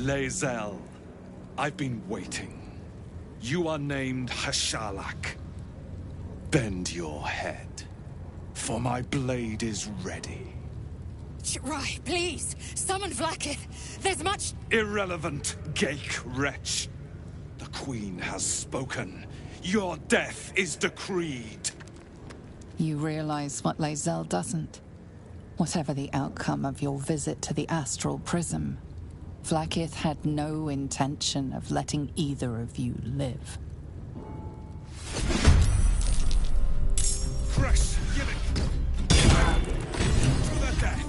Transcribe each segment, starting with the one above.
Lae'zel, I've been waiting. You are named Hashalak. Bend your head, for my blade is ready. Right, please, summon Vlaakith. There's much... Irrelevant, Geik wretch. The Queen has spoken. Your death is decreed. You realize what Lae'zel doesn't? Whatever the outcome of your visit to the Astral Prism, Vlaakith had no intention of letting either of you live. Creche, give it! To the death!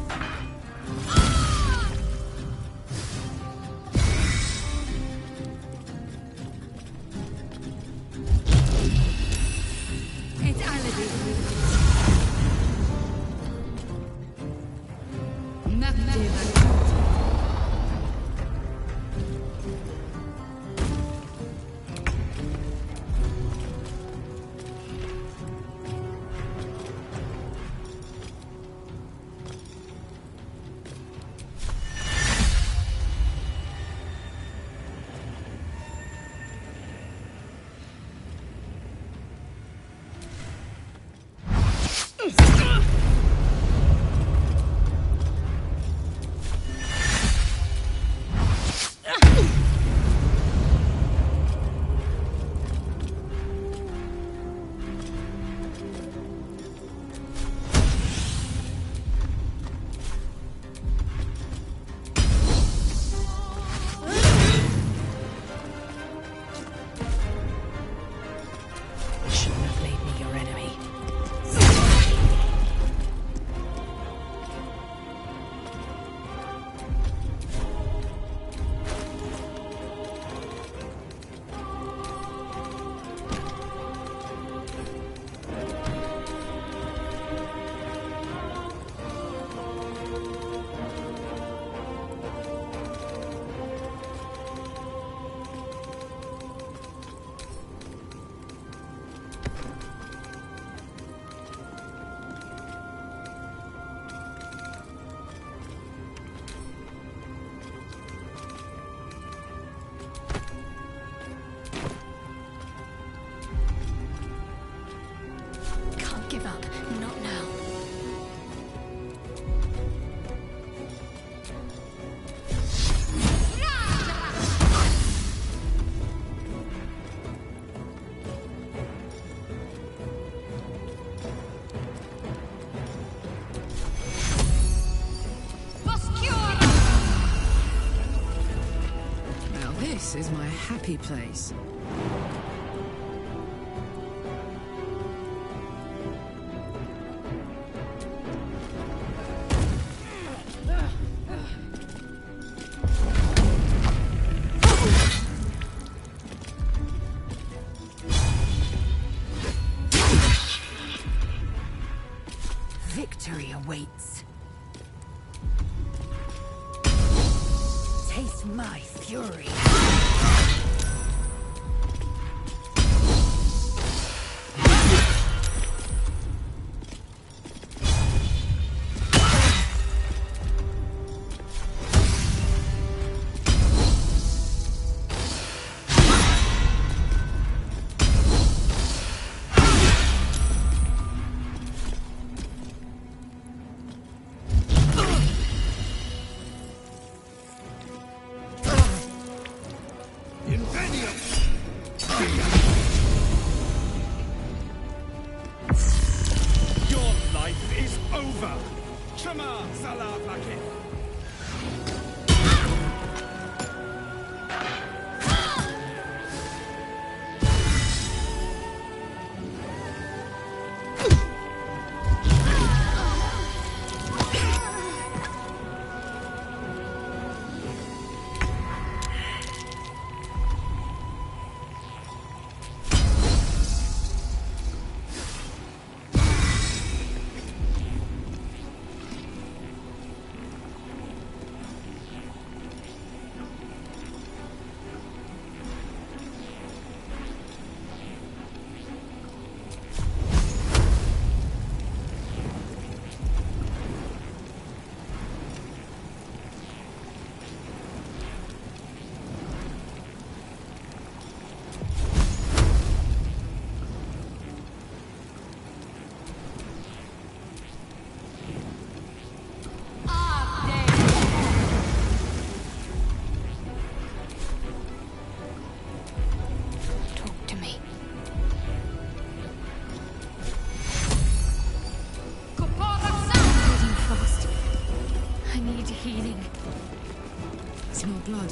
Give up. Not now. Now this is my happy place. Victory awaits. Taste my fury. blood.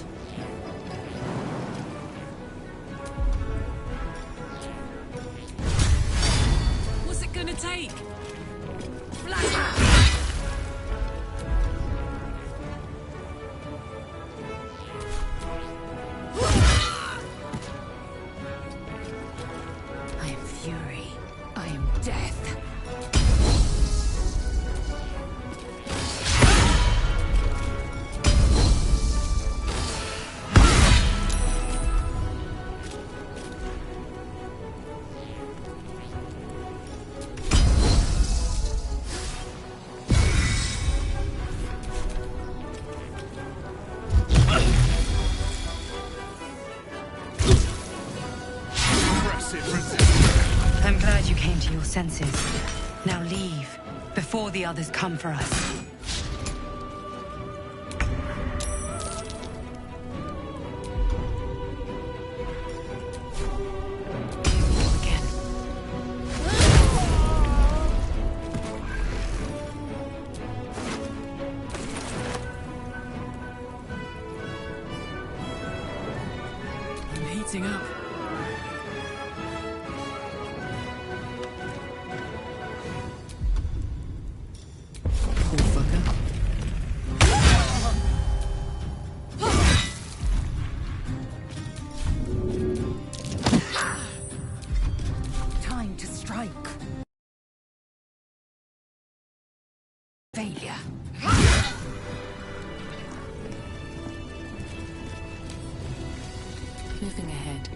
What's it gonna take? I am fury. I am death. I'm glad you came to your senses. Now leave, before the others come for us. I'm heating up. Poor fucker. Time to strike. Failure. Moving ahead.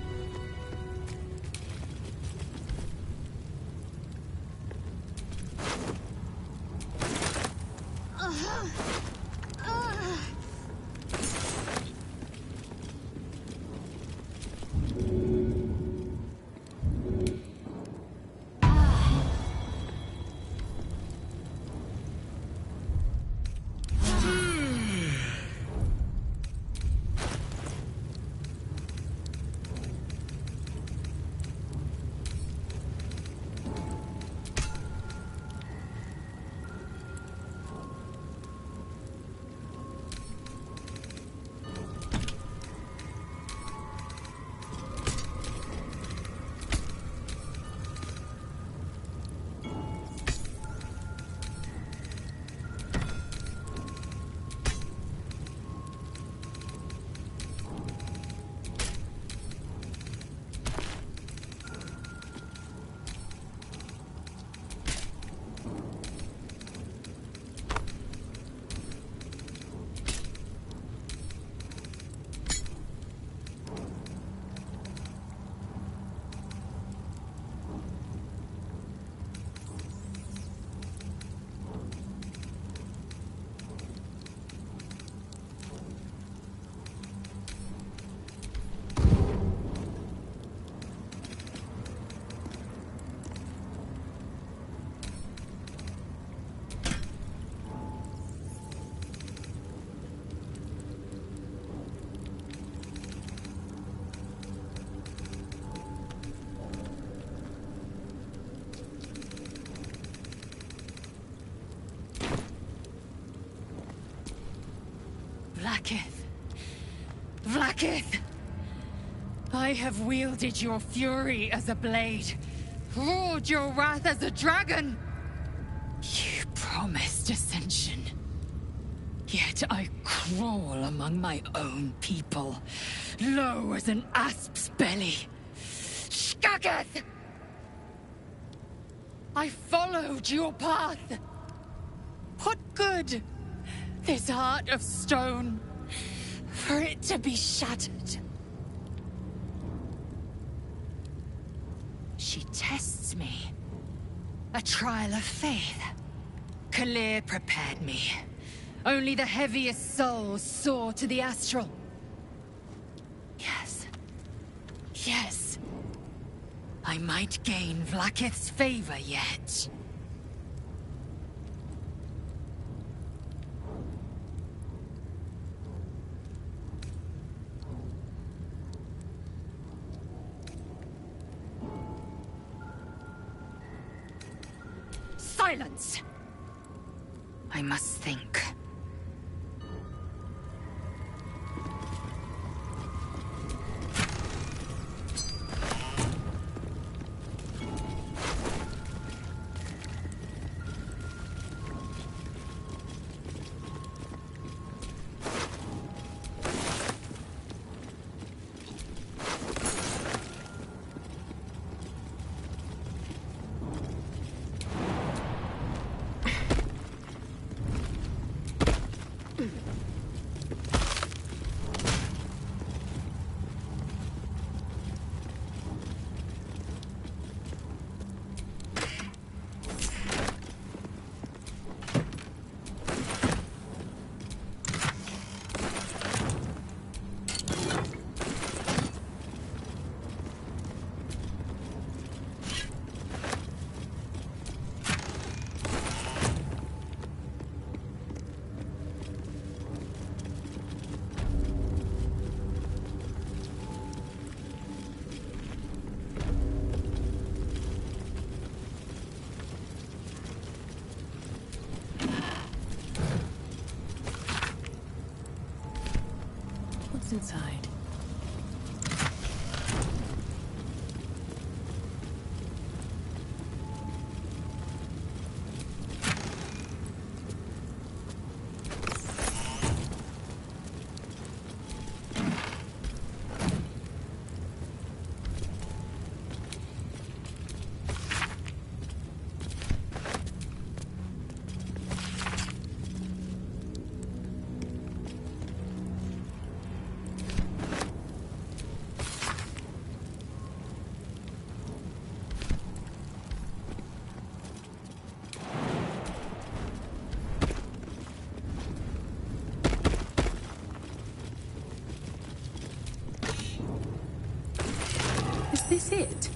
Vlaakith! Vlaakith! I have wielded your fury as a blade, roared your wrath as a dragon! You promised ascension. Yet I crawl among my own people, low as an asp's belly. Shkaggeth! I followed your path. What good? This heart of stone, for it to be shattered. She tests me. A trial of faith. Kalir prepared me. Only the heaviest souls soar to the astral. Yes. Yes. I might gain Vlaakith's favor yet. Silence! I must think. this it?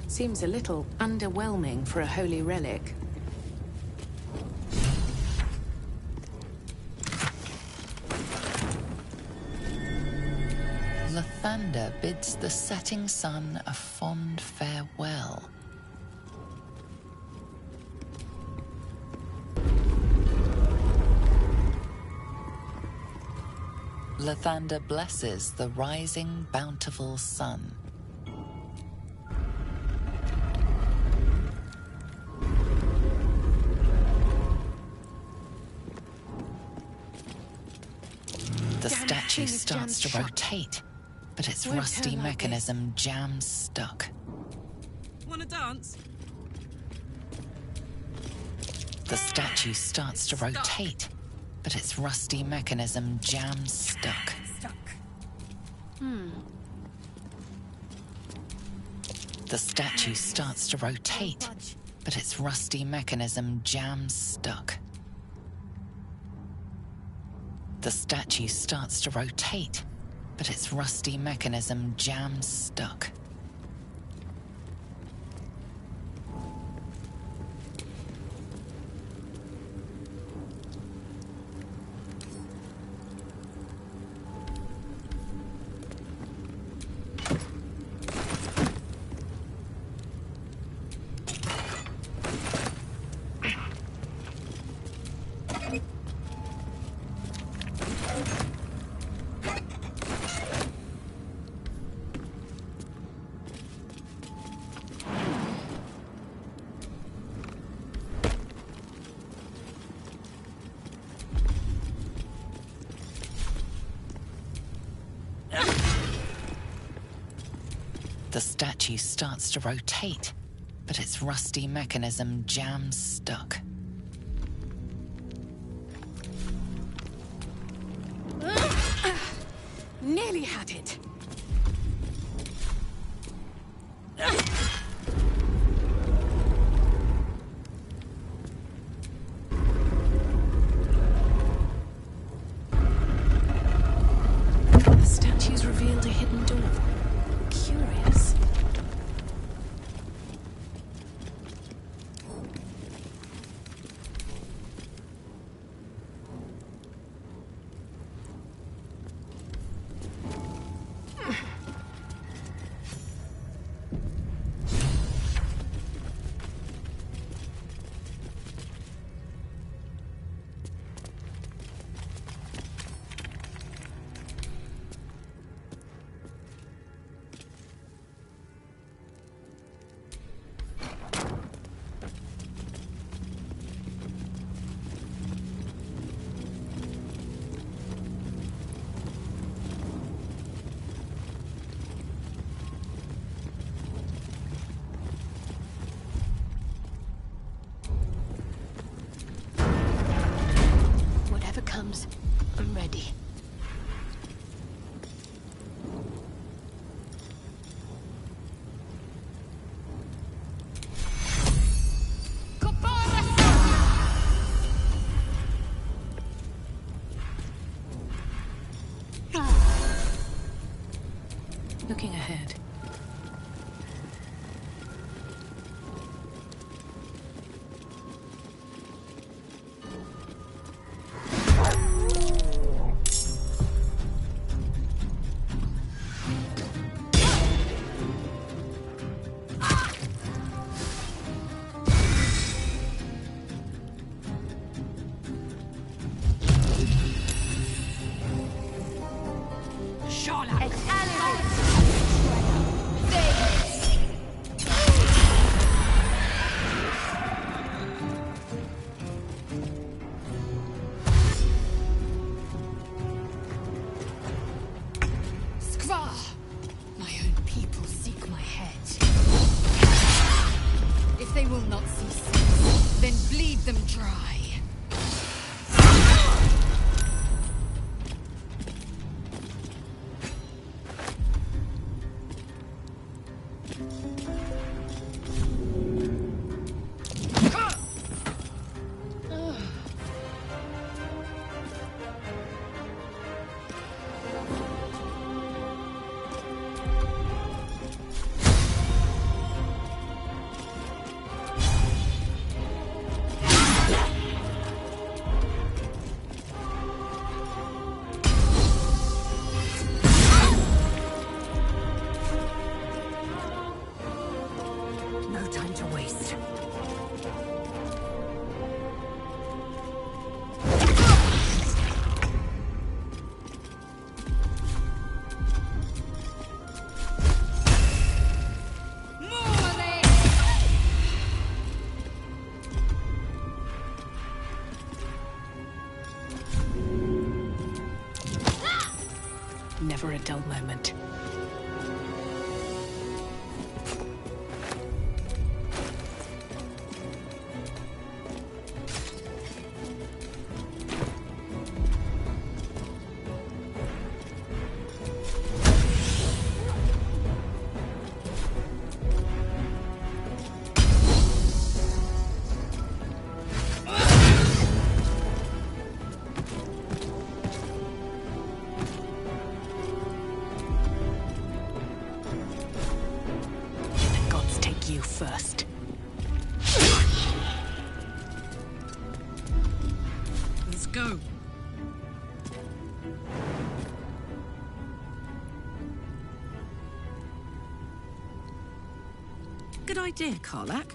Seems a little underwhelming for a holy relic. Lathander bids the setting sun a fond farewell. Lathander blesses the rising, bountiful sun. The statue starts to rotate, but its rusty mechanism jams stuck. Wanna dance? The statue starts to rotate, but its rusty mechanism jams stuck. The statue starts to rotate, but its rusty mechanism jams stuck. The statue starts to rotate, but its rusty mechanism jams stuck. The statue starts to rotate, but its rusty mechanism jams stuck. Nearly had it. The statue's revealed a hidden door. Curious. Comes, I'm ready. Looking ahead. They will not cease. Then bleed them dry. first. Let's go. Good idea, Karlak.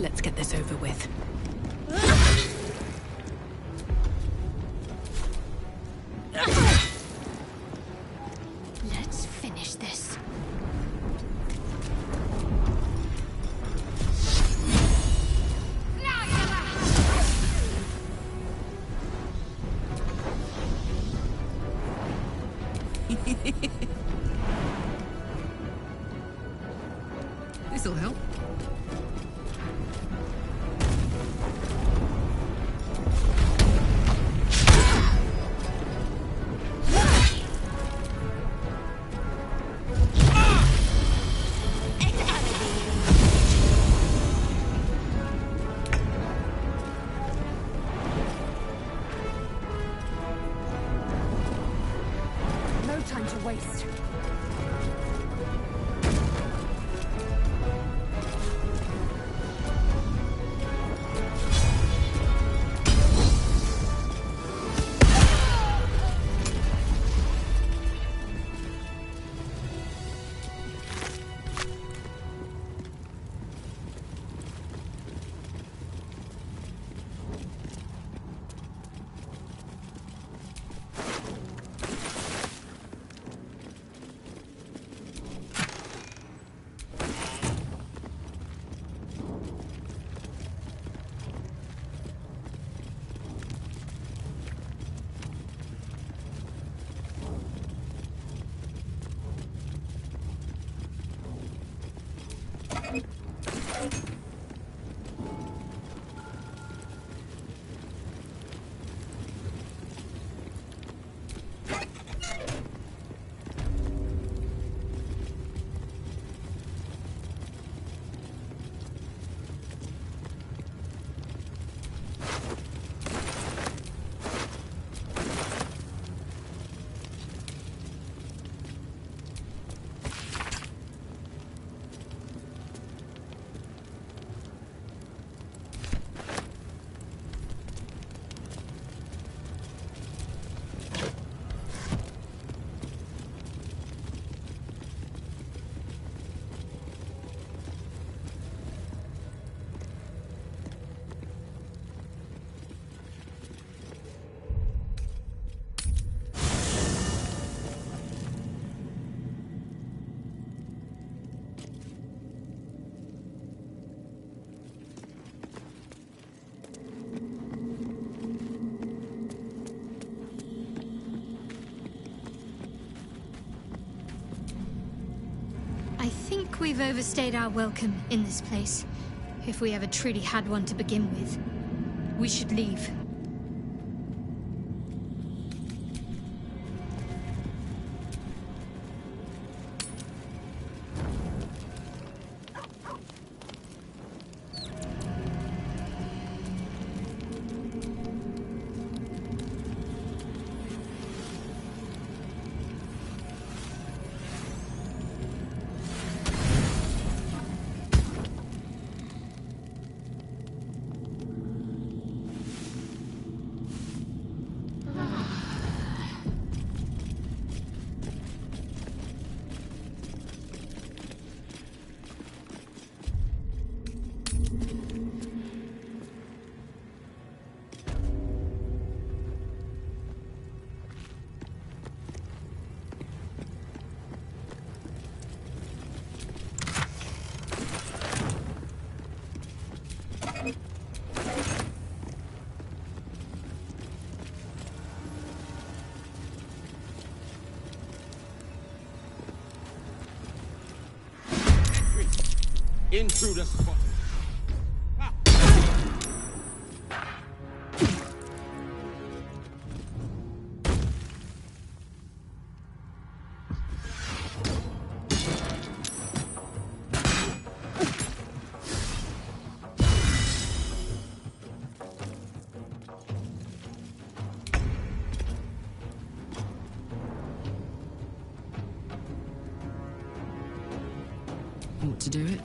Let's get this over with. Let's finish this. This'll help. No time to waste. I think we've overstayed our welcome in this place, if we ever truly had one to begin with. We should leave. Intruder spotted. Want to do it?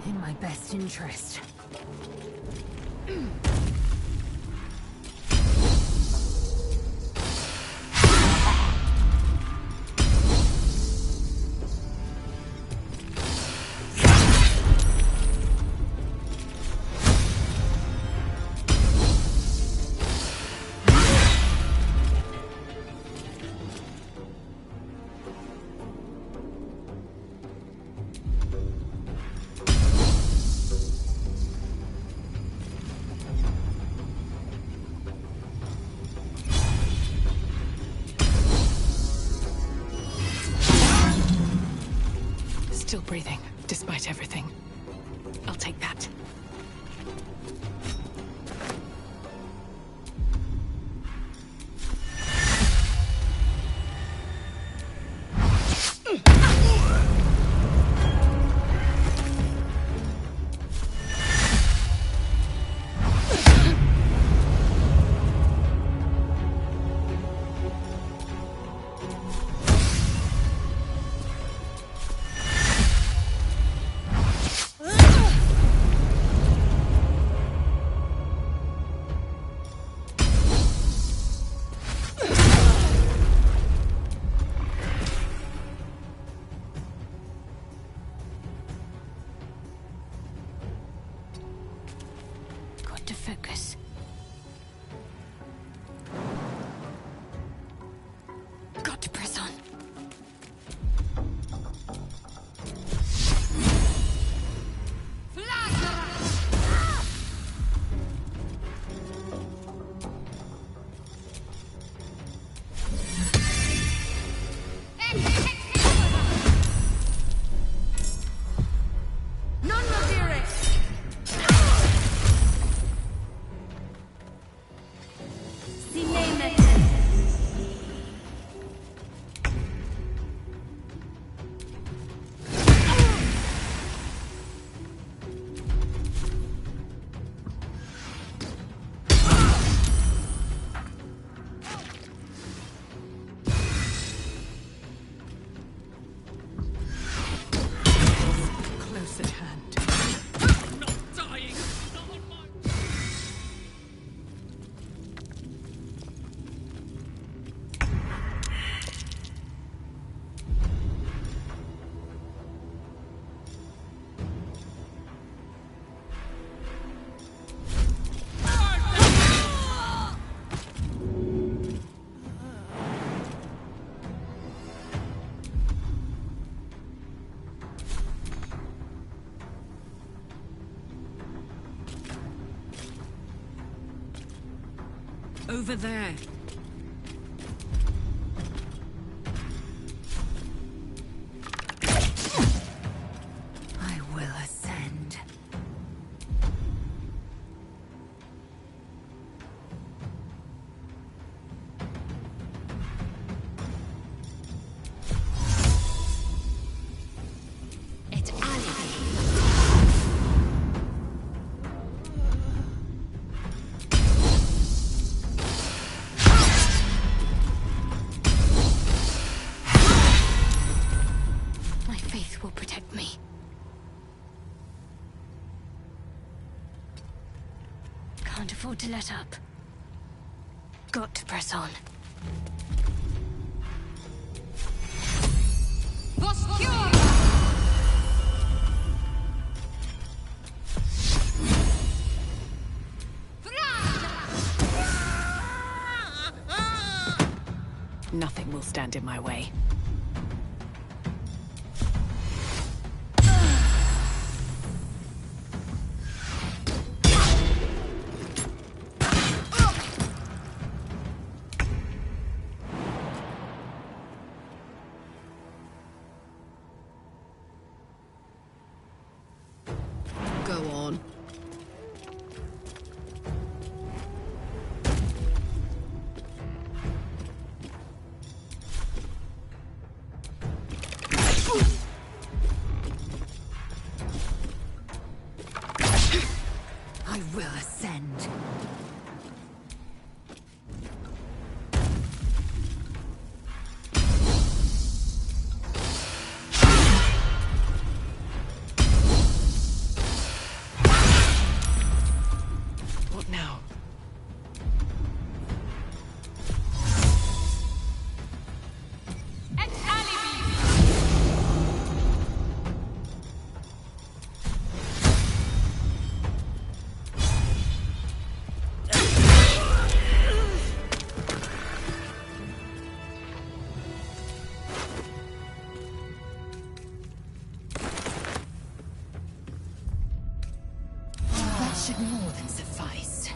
In my best interest. Still breathing, despite everything. I'll take that. To focus. Got to press on. Over there. I will ascend. It's alibi. Will protect me. Can't afford to let up. Got to press on. stand in my way. Go on. I will ascend. What now? That should more than suffice.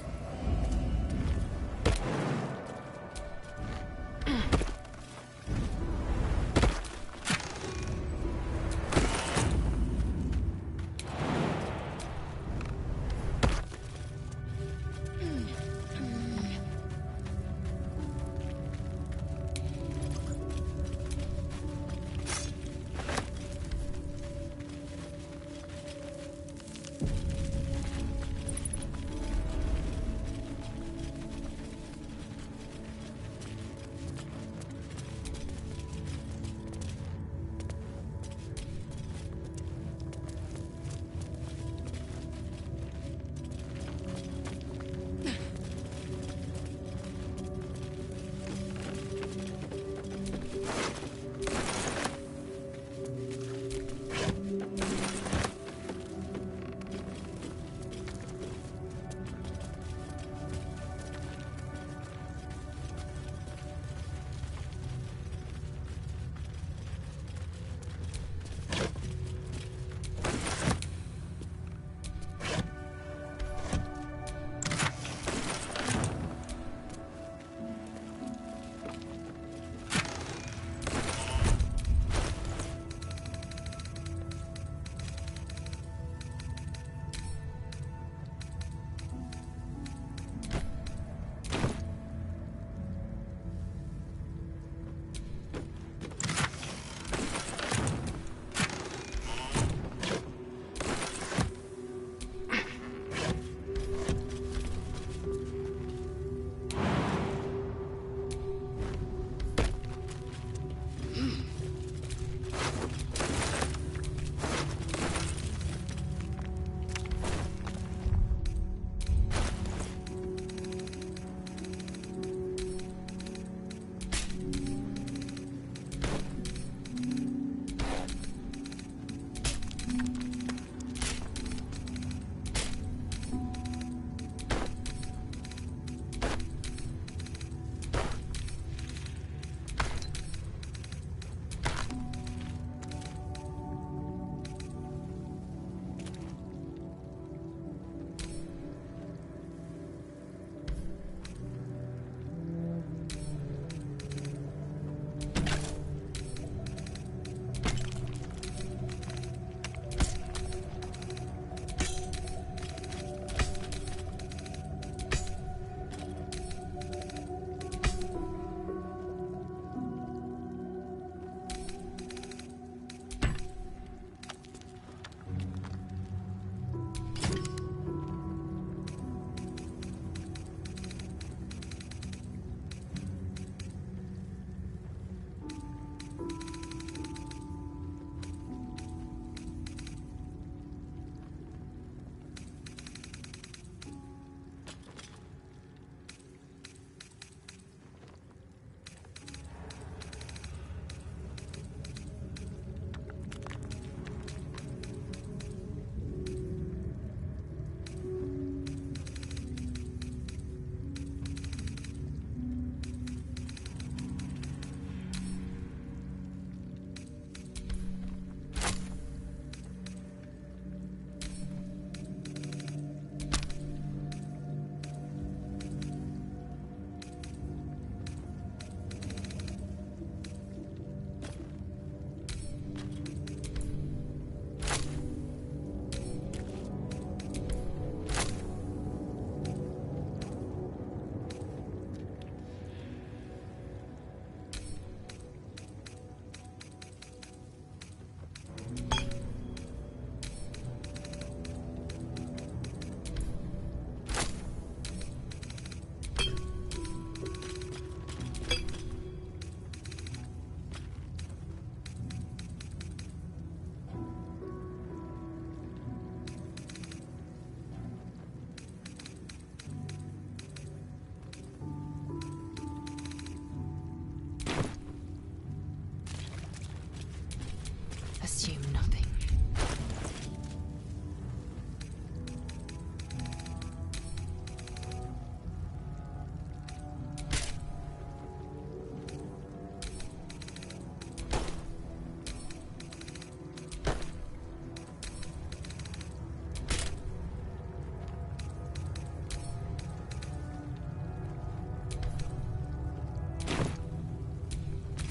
Assume nothing.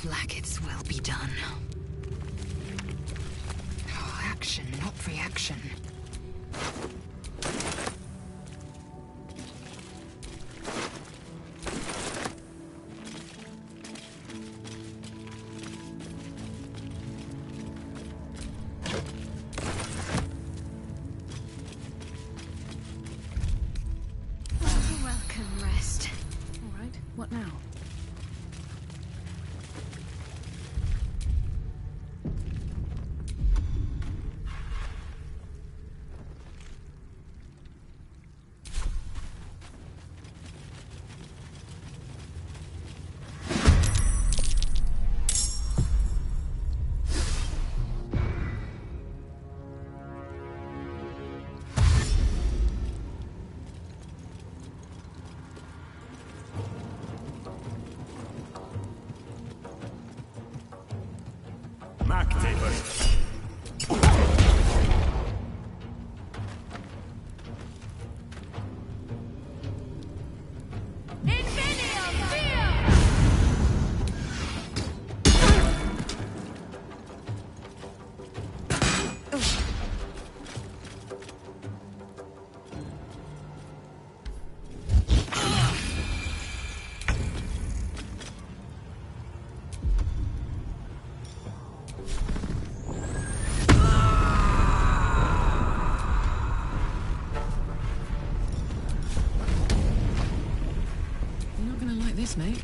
Vlaakiths will be done. Oh, action, not reaction. Welcome, rest. All right, what now? Mate.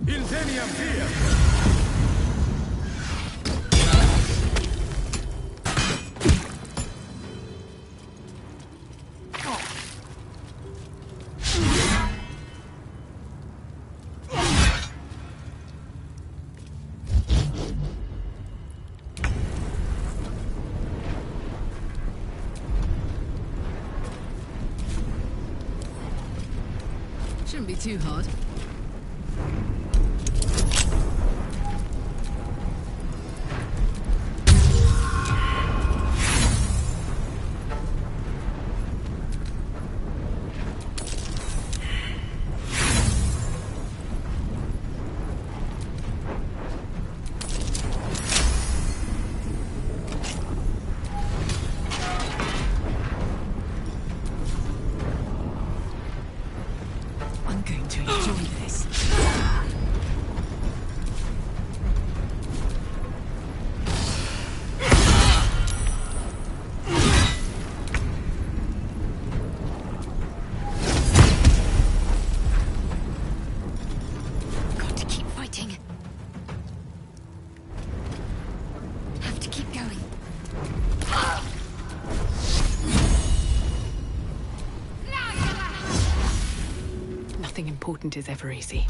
Inzeniam here! Shouldn't be too hard. I'm going to enjoy this. Got to keep fighting. Have to keep going. Nothing important is ever easy.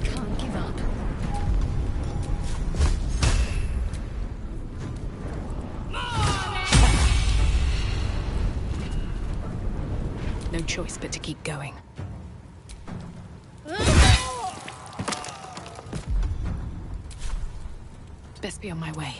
Can't give up. No choice but to keep going. Best be on my way.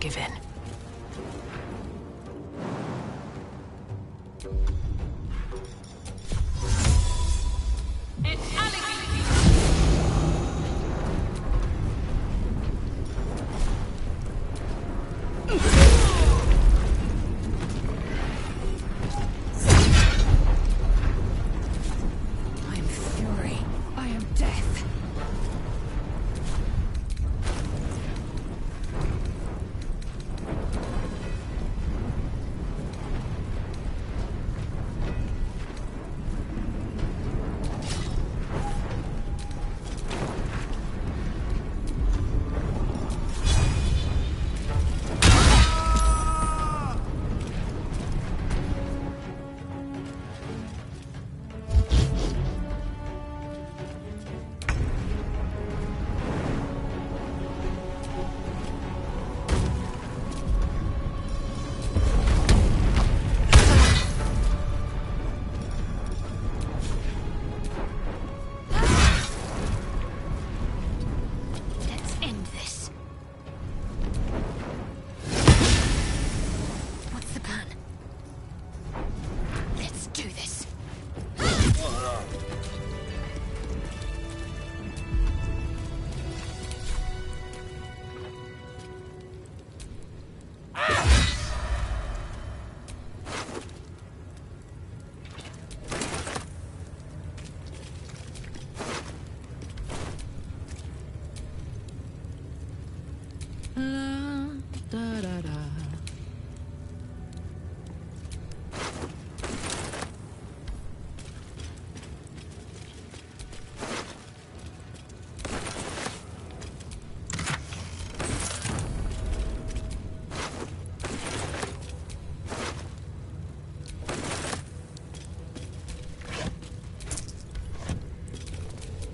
give in.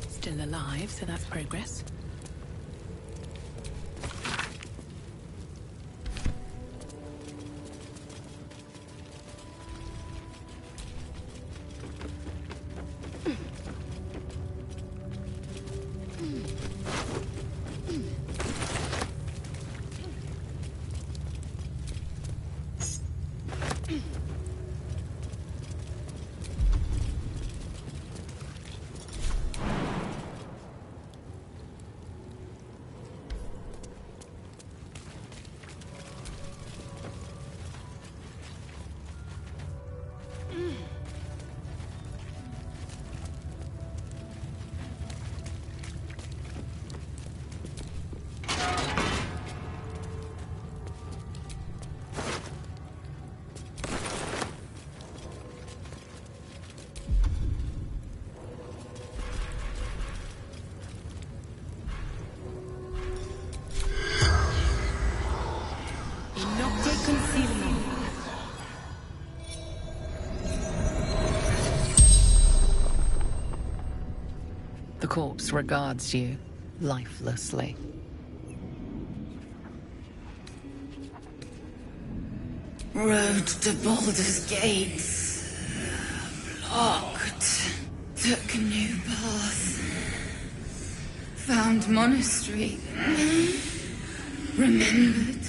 Still alive, so that's progress. The corpse regards you lifelessly. Road to Baldur's gates. Blocked. Took a new path. Found monastery. Remembered.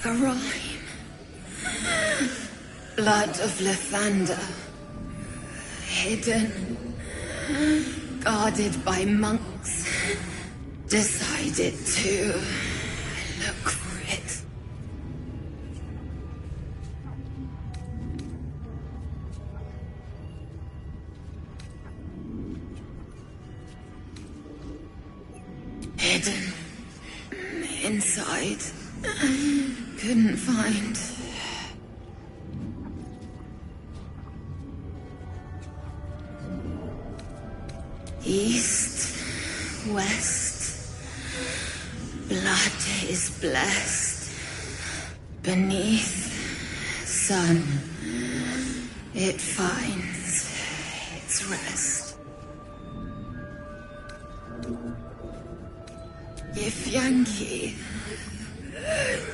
A rhyme. Blood of Lathander. Hidden. Guarded by monks. Decided to look for it. Hidden. Inside. Couldn't find. East, west, blood is blessed. Beneath, sun, it finds its rest. Githyanki,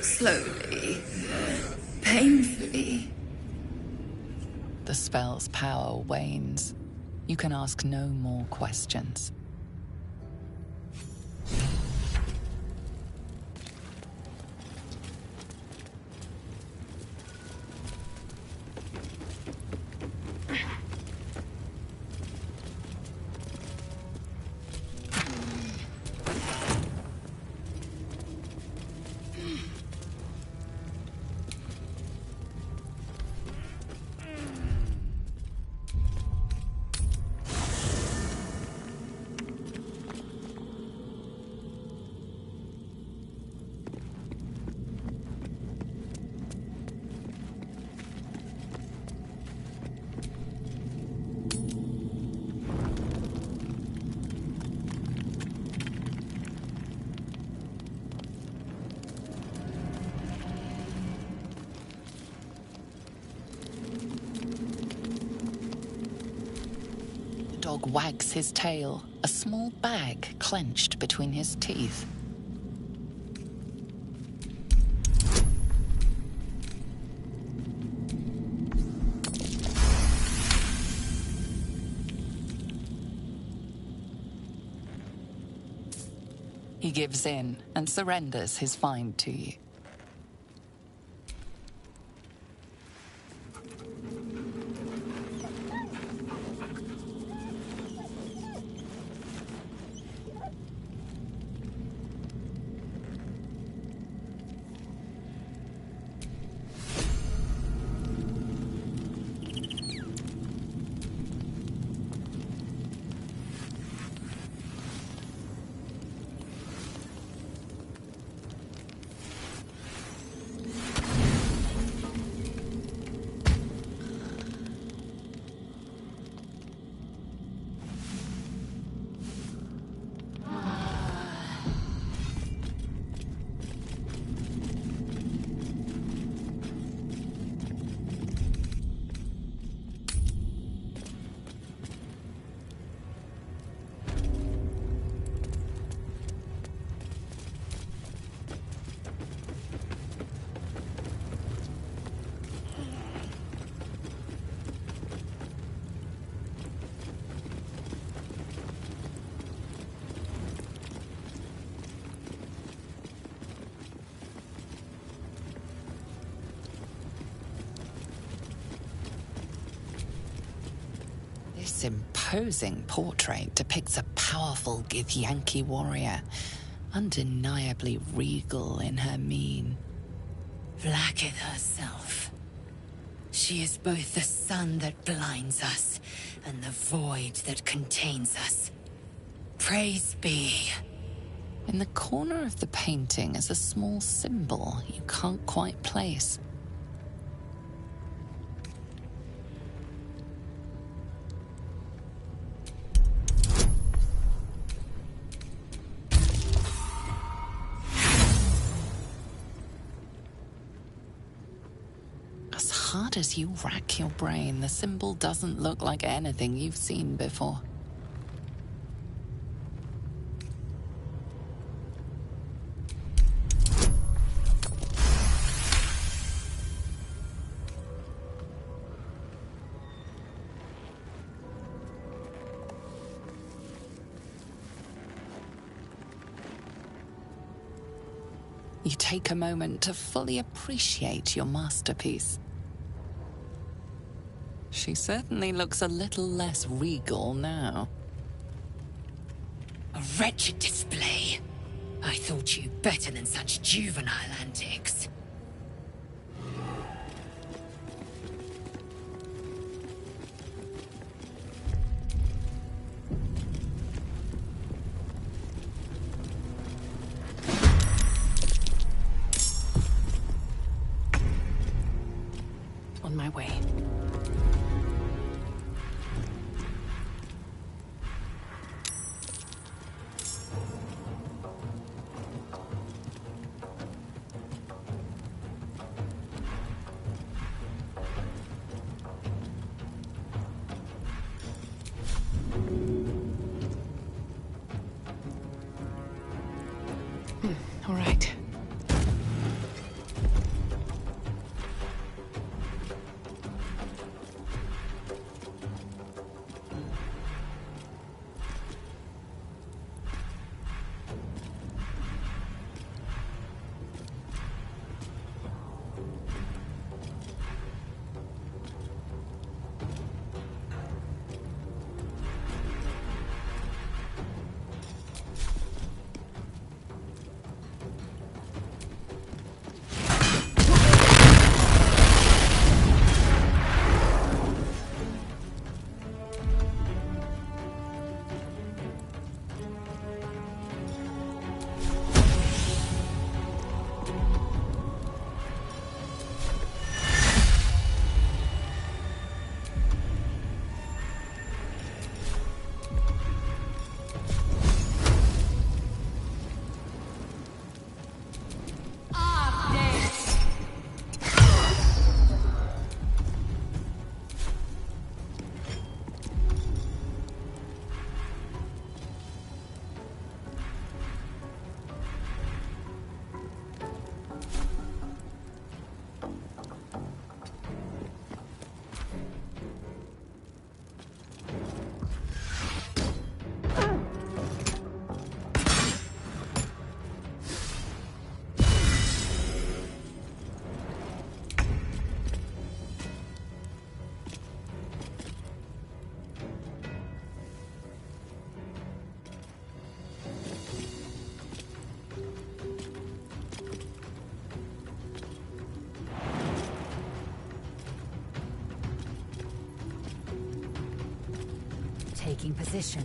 slowly, painfully. The spell's power wanes. You can ask no more questions. dog wags his tail, a small bag clenched between his teeth. He gives in and surrenders his find to you. This imposing portrait depicts a powerful Githyanki warrior, undeniably regal in her mien. Vlaakith herself. She is both the sun that blinds us and the void that contains us. Praise be. In the corner of the painting is a small symbol you can't quite place. As hard as you rack your brain, the symbol doesn't look like anything you've seen before. You take a moment to fully appreciate your masterpiece. She certainly looks a little less regal now. A wretched display. I thought you better than such juvenile antics. On my way. All right. position.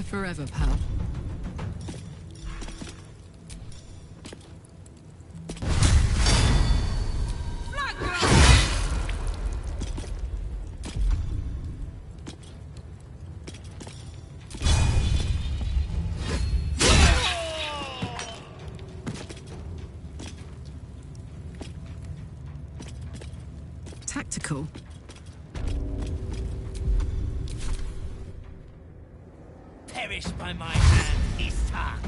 Forever, pal. Tactical. Perish by my hand, Ishak.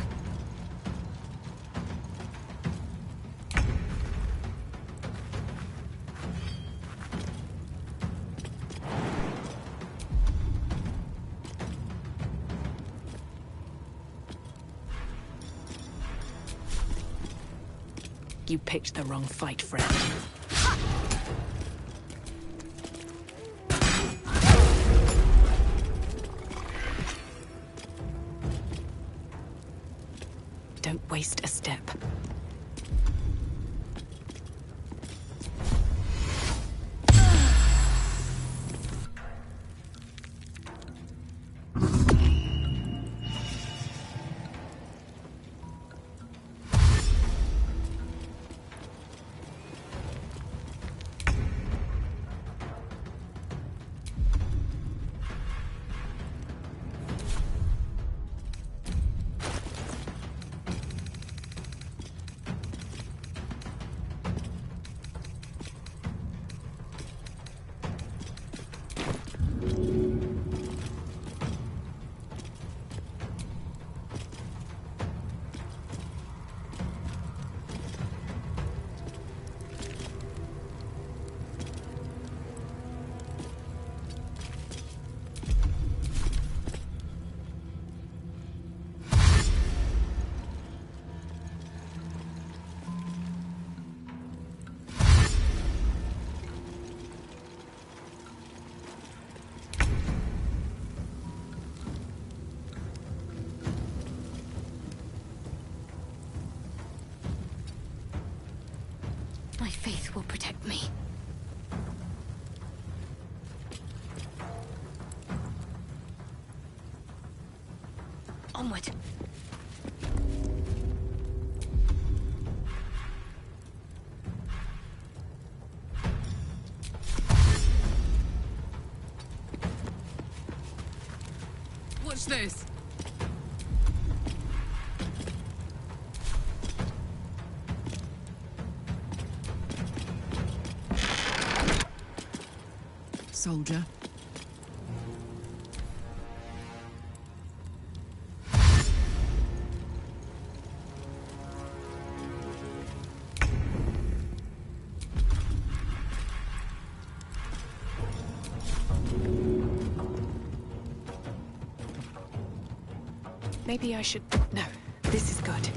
You picked the wrong fight, friend. Don't waste a step. My faith will protect me. Onward. Watch this. Soldier. Maybe I should... No, this is good.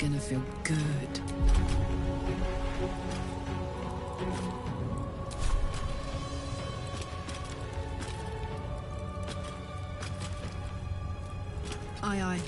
gonna feel good. Aye, aye.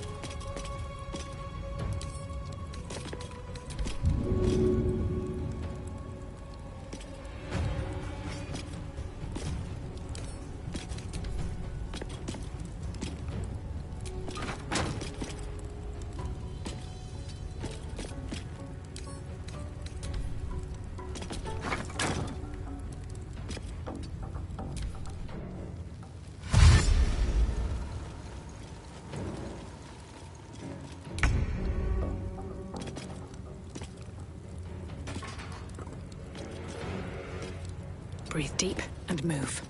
Breathe deep and move.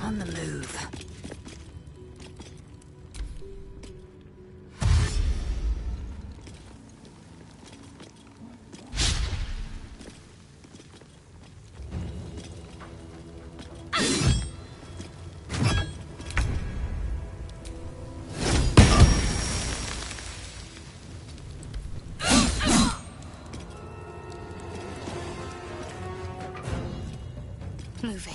On the move. Moving.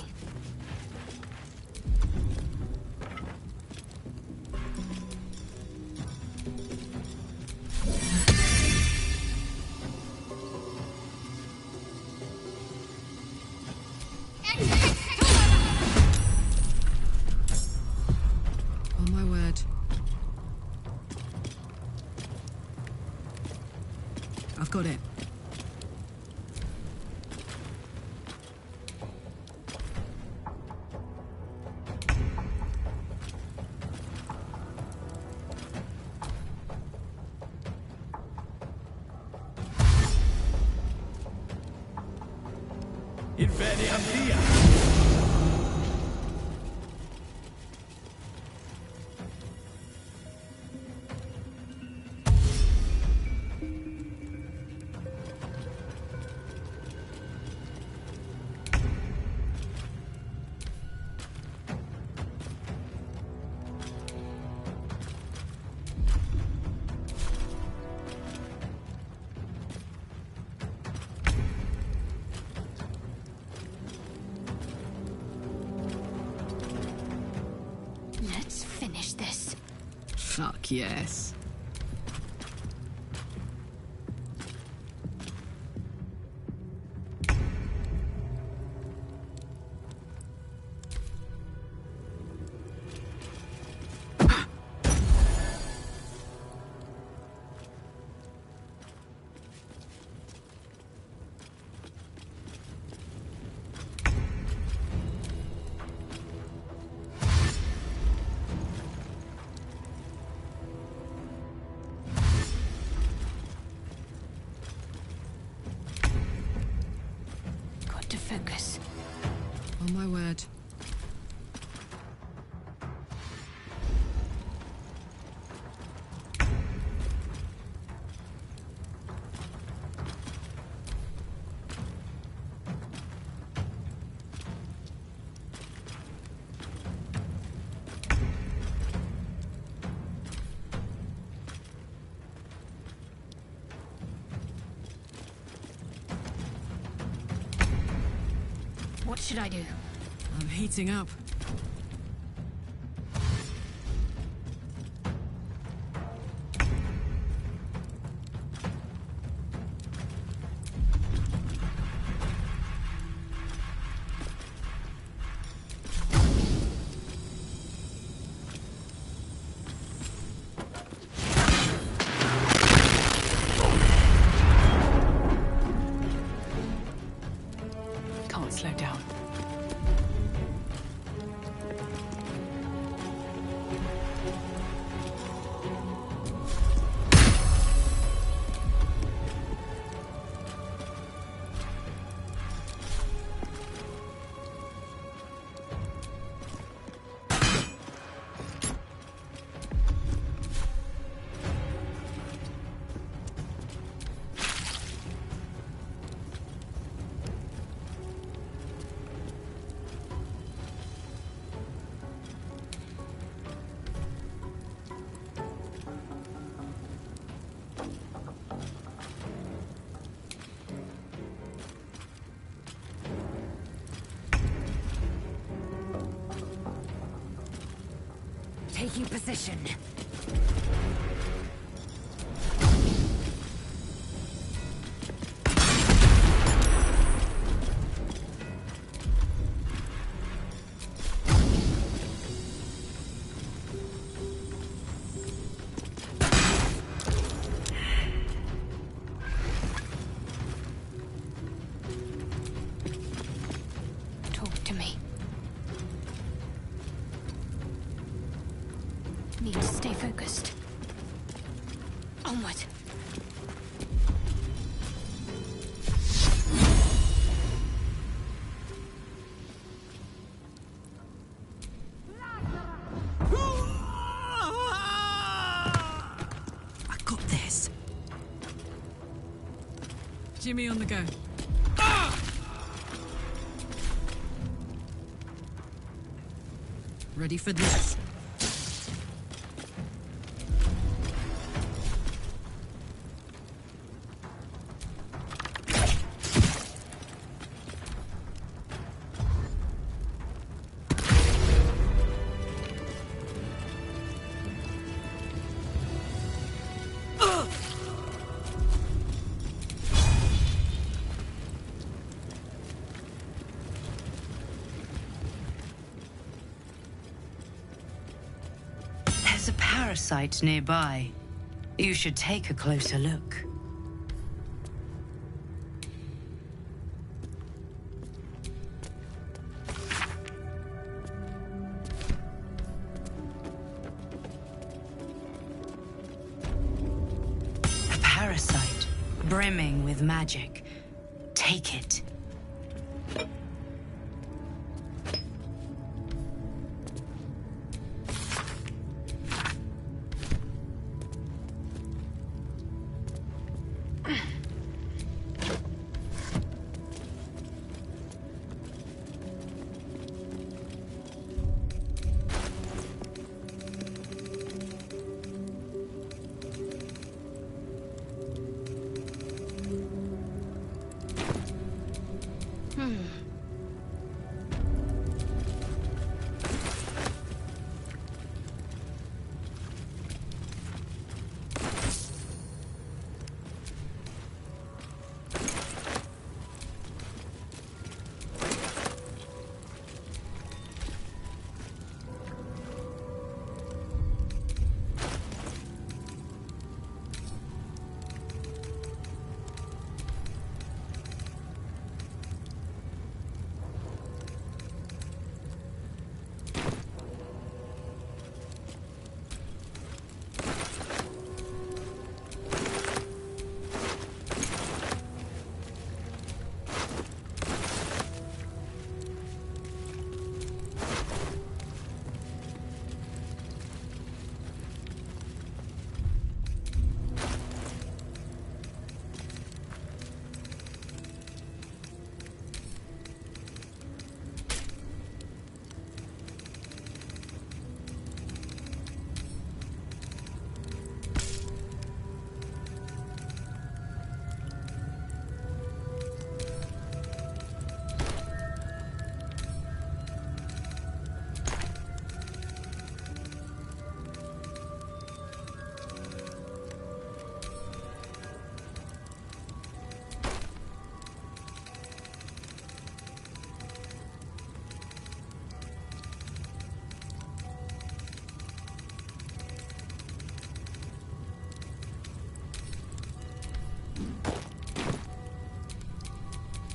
On my word. I've got it. Let's finish this. Fuck yes. Got to focus. On my word. What should I do? I'm heating up. Can't slow down. Taking position. Need to stay focused. Onward. I got this. Jimmy on the go. Ready for this? There's a parasite nearby. You should take a closer look. A parasite, brimming with magic. Take it.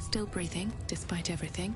Still breathing, despite everything.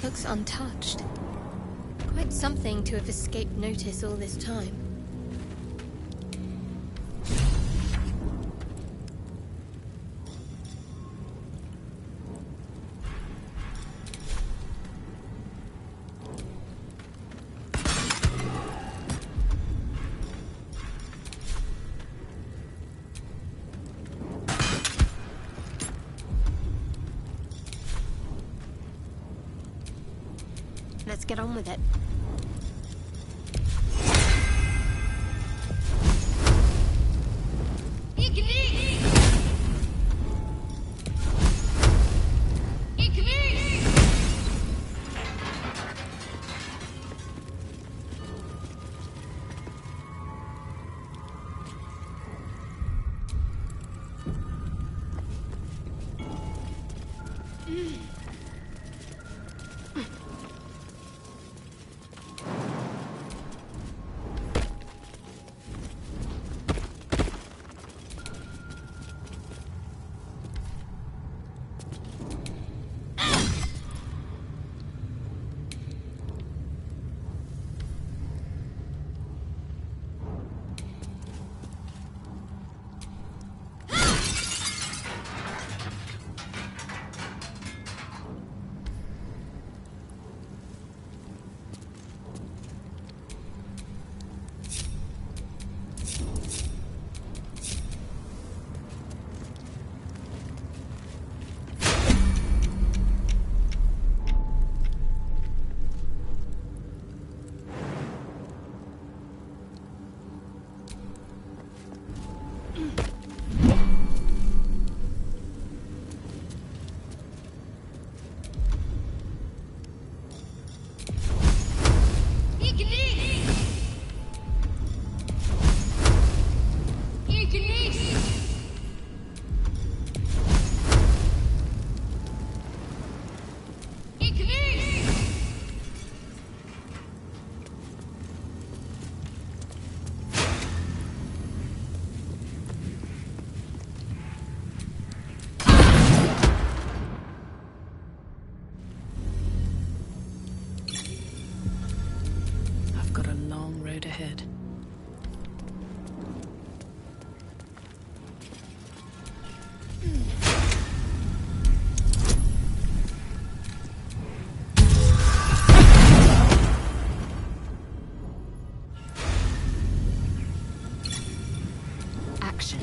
looks untouched. Quite something to have escaped notice all this time. Let's get on with it. Ahead. Action.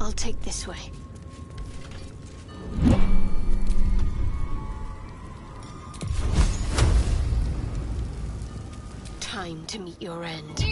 I'll take this way. Time to meet your end.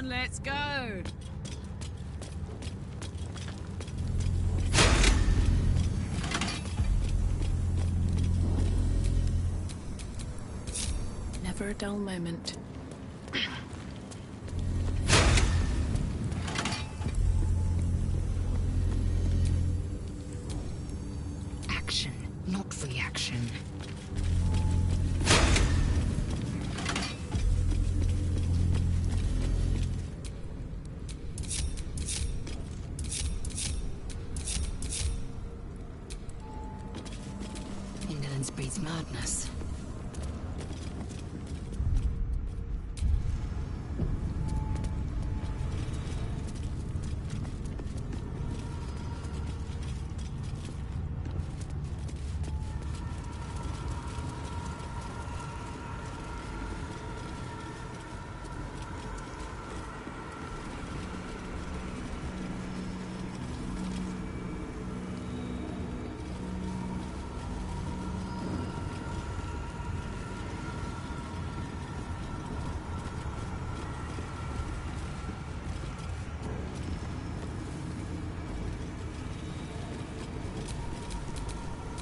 Let's go! Never a dull moment.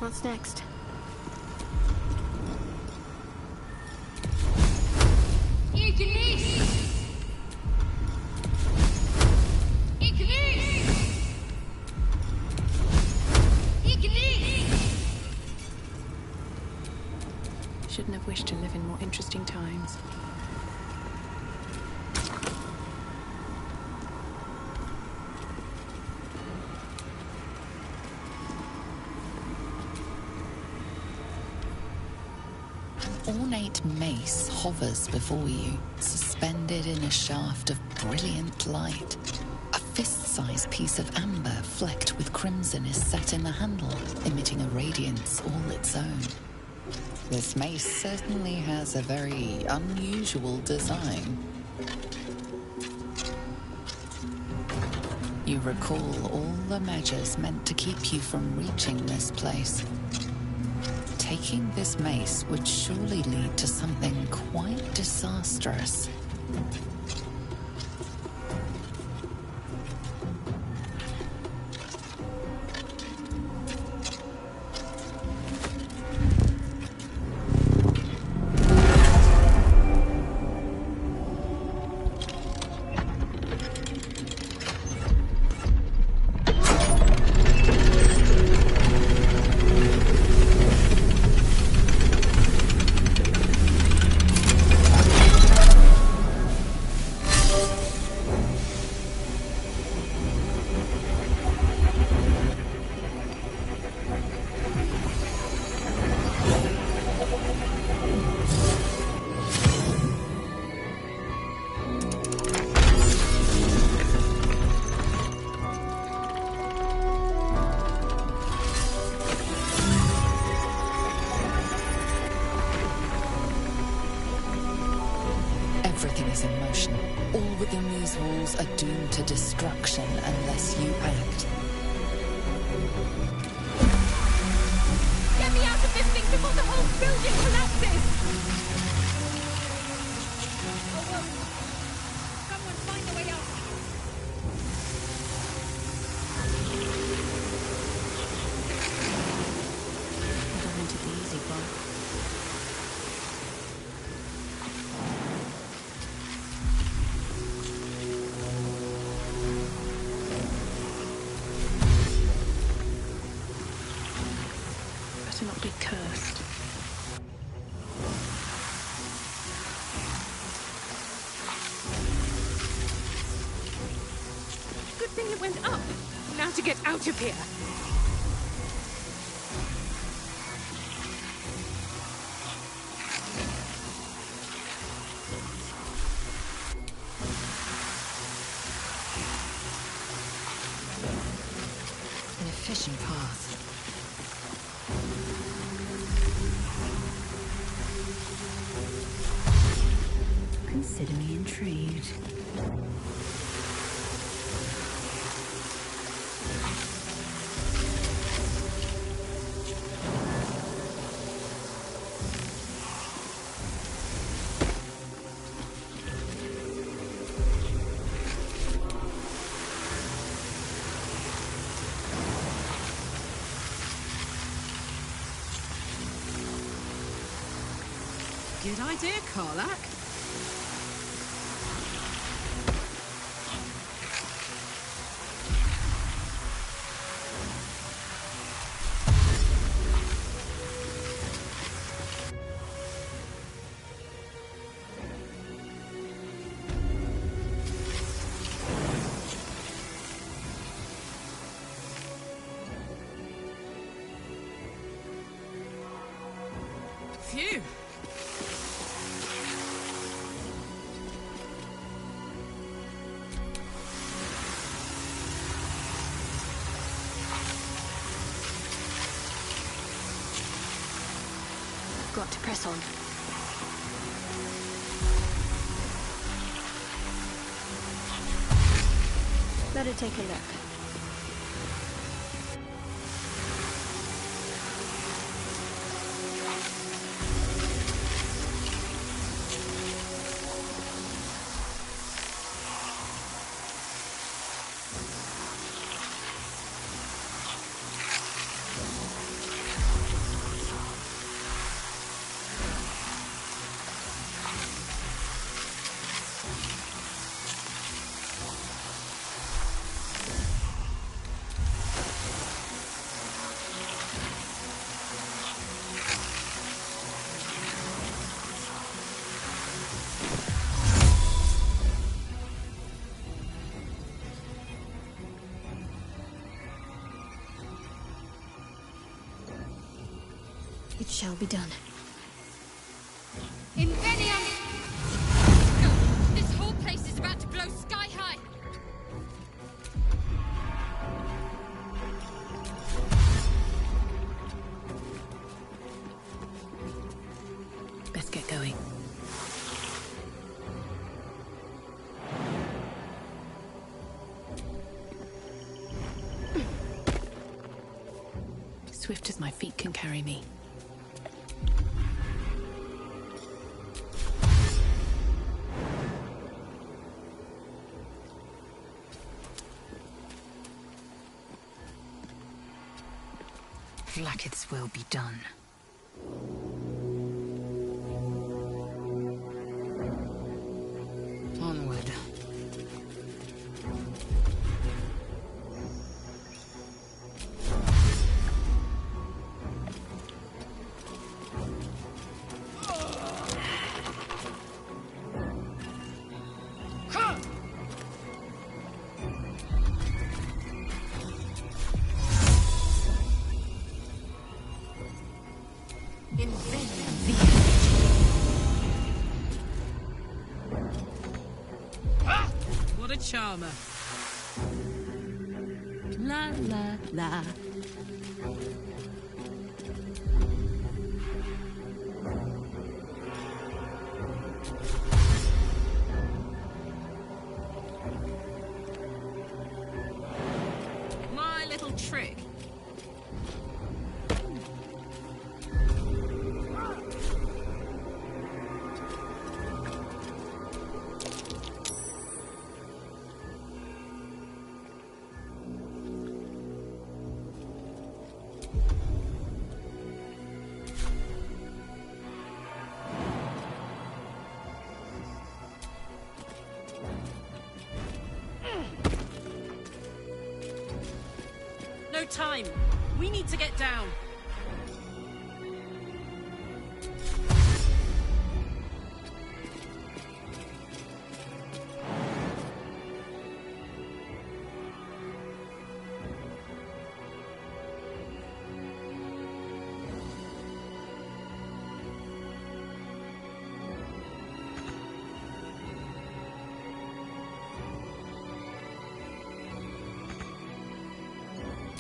What's next? Shouldn't have wished to live in more interesting times. An ornate mace hovers before you, suspended in a shaft of brilliant light. A fist-sized piece of amber flecked with crimson is set in the handle, emitting a radiance all its own. This mace certainly has a very unusual design. You recall all the measures meant to keep you from reaching this place. Taking this mace would surely lead to something quite disastrous. Everything is in motion. All within these walls are doomed to destruction unless you act. Get me out of this thing before the whole building collapses! Oh, well. Someone find a way out. I got into the easy part. Better not be cursed. Good thing it went up. Now to get out of here. An efficient path. Consider me intrigued. Good idea, Karlak. Phew. Got to press on. Better take a look. shall be done. Invenium! This whole place is about to blow sky high! Let's get going. Swift as my feet can carry me. Vlaakiths will be done. Onward. What a charmer. La la la. My little trick. No time. We need to get down.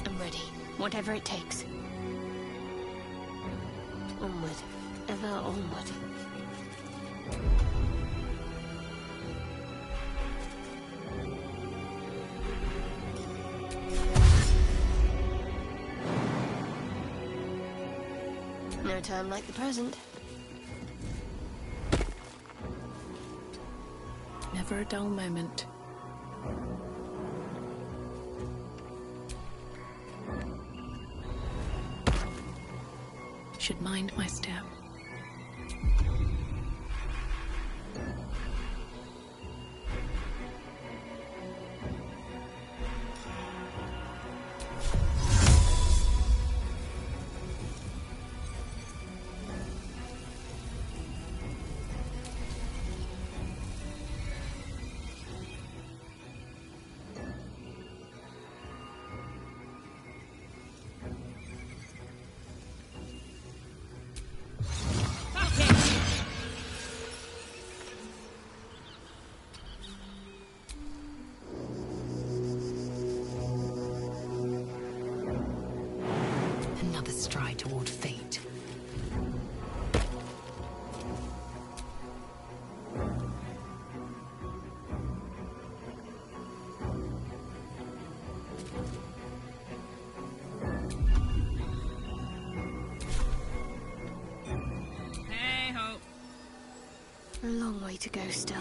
I'm ready. Whatever it takes. Onward. Ever onward. No time like the present. Never a dull moment. Should mind my step. Another stride toward fate. Hey ho. A long way to go still.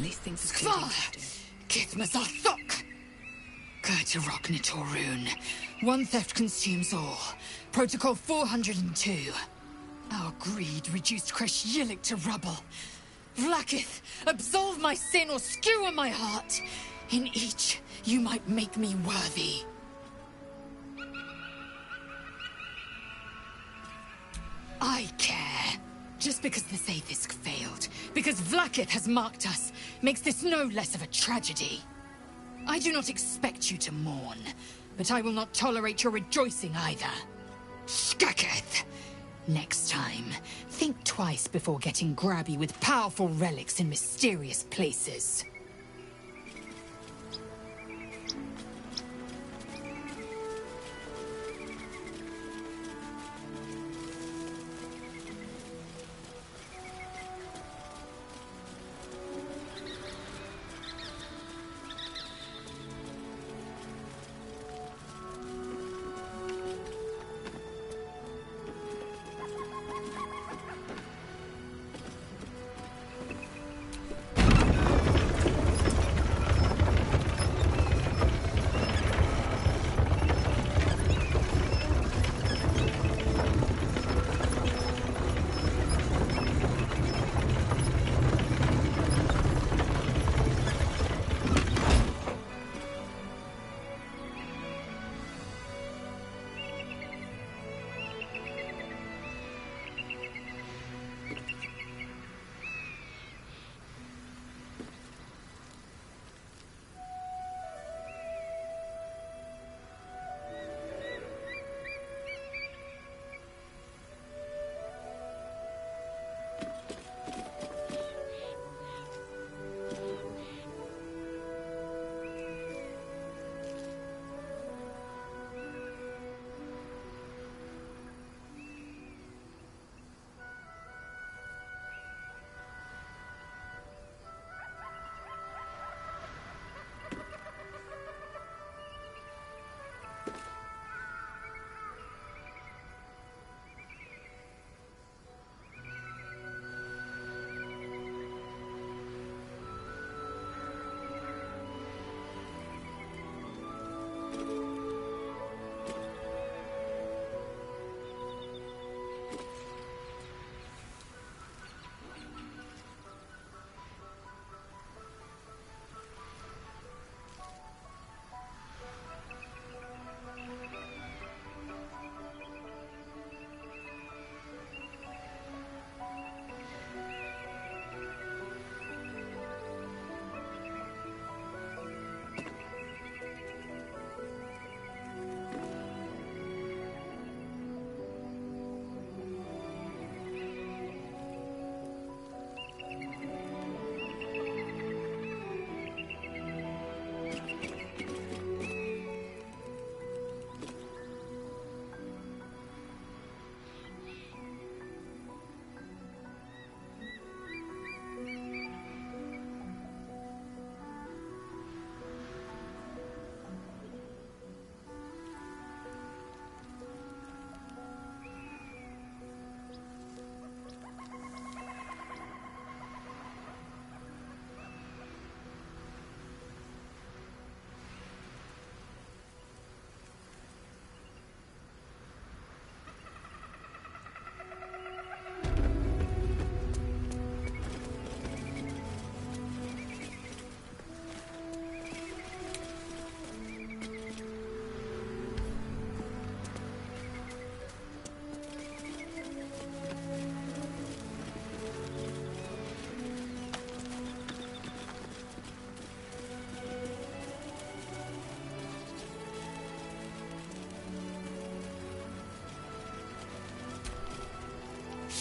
these things are clearly Githmasarthok! Gerta Rune. One theft consumes all. Protocol 402. Our greed reduced creche to rubble. Vlaakith, absolve my sin or skewer my heart. In each, you might make me worthy. I care. Just because this Aethisk failed, because Vlaakith has marked us, makes this no less of a tragedy. I do not expect you to mourn, but I will not tolerate your rejoicing either. Skaketh! Next time, think twice before getting grabby with powerful relics in mysterious places.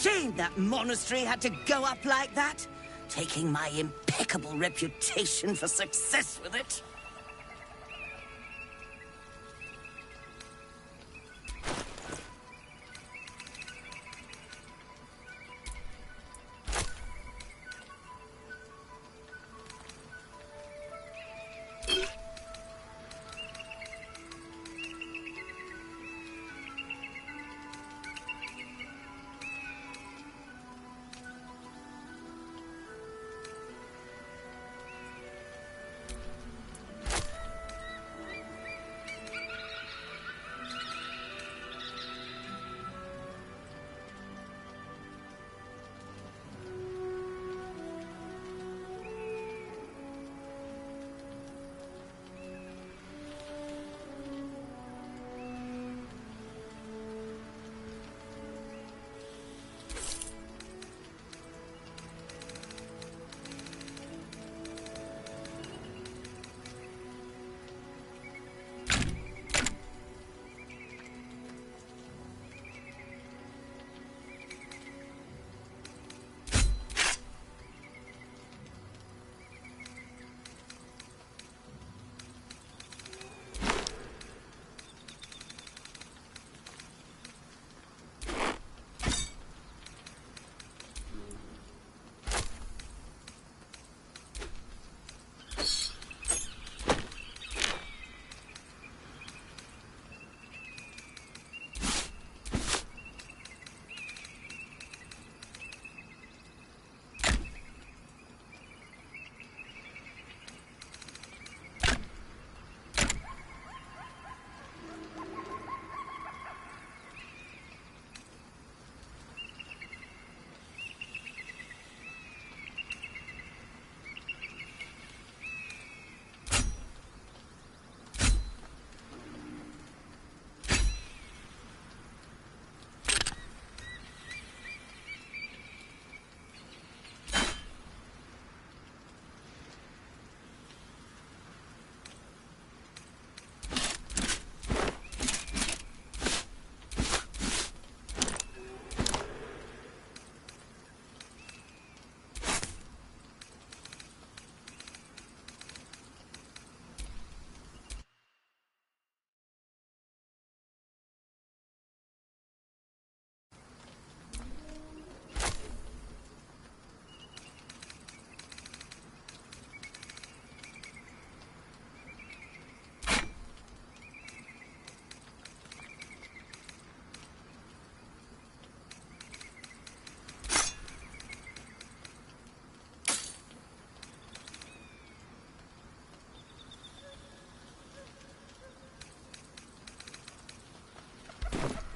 Shame that monastery had to go up like that, taking my impeccable reputation for success with it.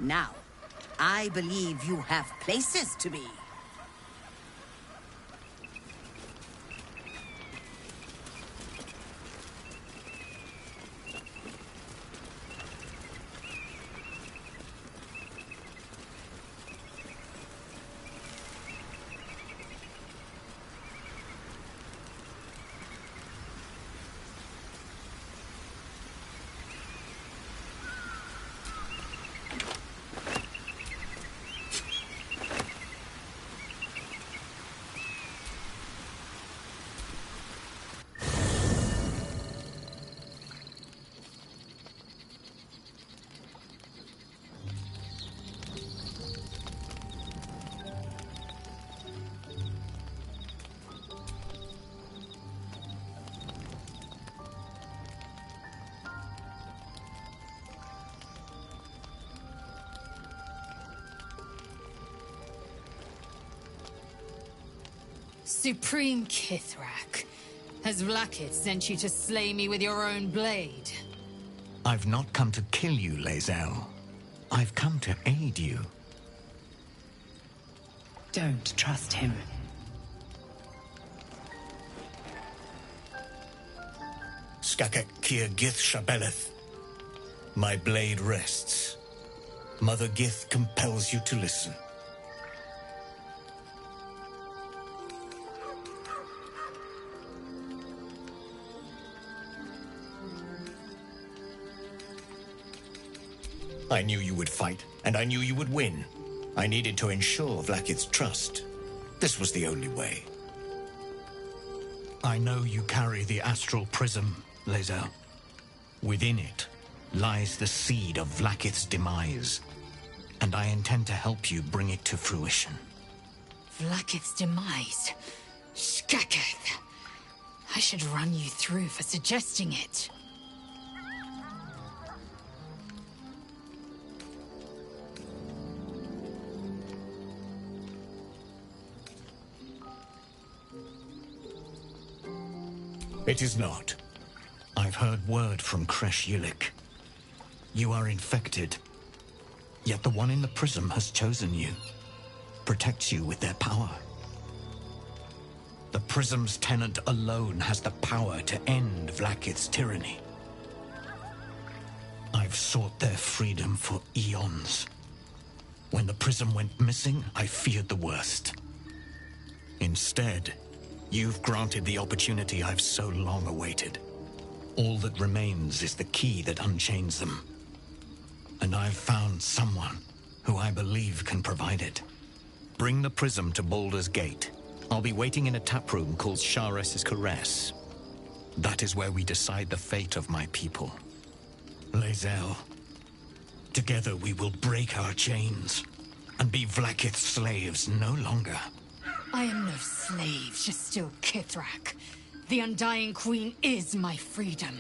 Now, I believe you have places to be. Supreme Githyanki, has Vlaakiths sent you to slay me with your own blade? I've not come to kill you, Lae'zel. I've come to aid you. Don't trust him. Skakek Kier Gith Shabeleth. My blade rests. Mother Gith compels you to listen. I knew you would fight, and I knew you would win. I needed to ensure Vlaakith's trust. This was the only way. I know you carry the astral prism, Lae'zel. Within it lies the seed of Vlaakith's demise, and I intend to help you bring it to fruition. Vlaakith's demise? Skaketh! I should run you through for suggesting it. It is not. I've heard word from Creche. You are infected. Yet the one in the prism has chosen you. Protects you with their power. The prism's tenant alone has the power to end Vlaakith's tyranny. I've sought their freedom for eons. When the prism went missing, I feared the worst. Instead, you've granted the opportunity I've so long awaited. All that remains is the key that unchains them. And I've found someone who I believe can provide it. Bring the prism to Baldur's Gate. I'll be waiting in a taproom called Shares's Caress. That is where we decide the fate of my people. Lae'zel, together we will break our chains and be Vlaakith's slaves no longer. I am no slave, just still Githyanki. The Undying Queen is my freedom.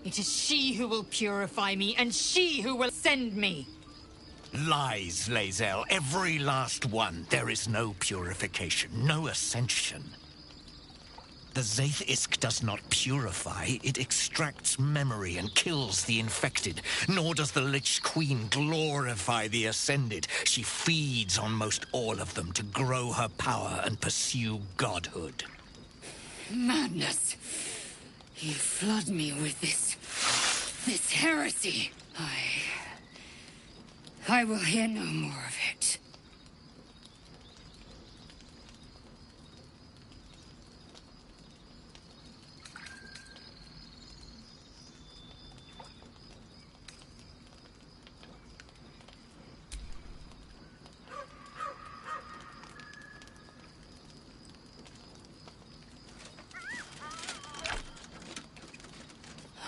It is she who will purify me, and she who will send me. Lies, Lae'zel. Every last one. There is no purification, no ascension. The Zaith Isk does not purify. It extracts memory and kills the infected. Nor does the Lich Queen glorify the ascended. She feeds on most all of them to grow her power and pursue godhood. Madness! You flood me with this heresy. I will hear no more of it.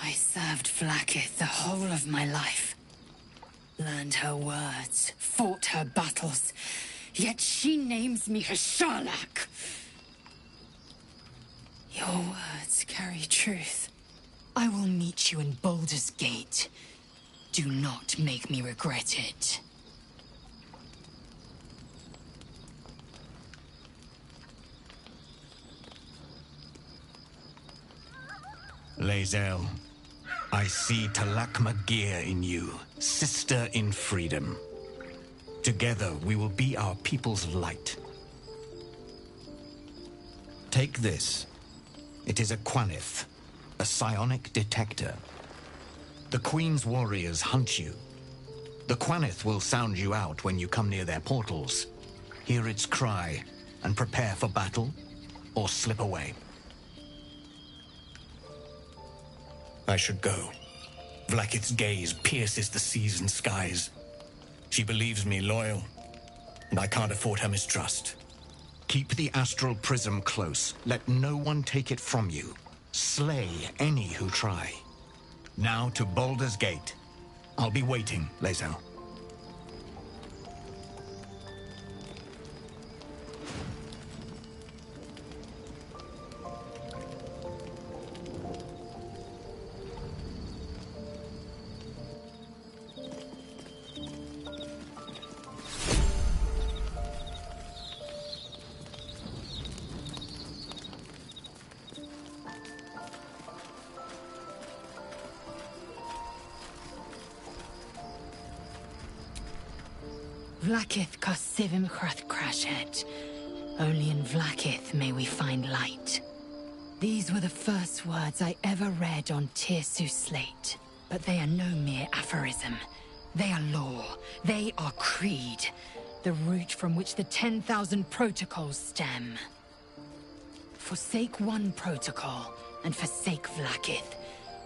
I served Vlaakith the whole of my life. Learned her words, fought her battles, yet she names me Hashalak. Your words carry truth. I will meet you in Baldur's Gate. Do not make me regret it. Lae'zel, I see Talak Magir in you, sister in freedom. Together, we will be our people's light. Take this. It is a Quanith, a psionic detector. The Queen's warriors hunt you. The Quanith will sound you out when you come near their portals. Hear its cry, and prepare for battle, or slip away. I should go. Vlaakith's gaze pierces the seas and skies. She believes me loyal, and I can't afford her mistrust. Keep the astral prism close. Let no one take it from you. Slay any who try. Now to Baldur's Gate. I'll be waiting, Lae'zel. Vlaakith Kosivim Chrath Crashet. Only in Vlaakith may we find light. These were the first words I ever read on Tirsu slate. But they are no mere aphorism. They are law. They are creed. The root from which the 10,000 protocols stem. Forsake one protocol, and forsake Vlaakith.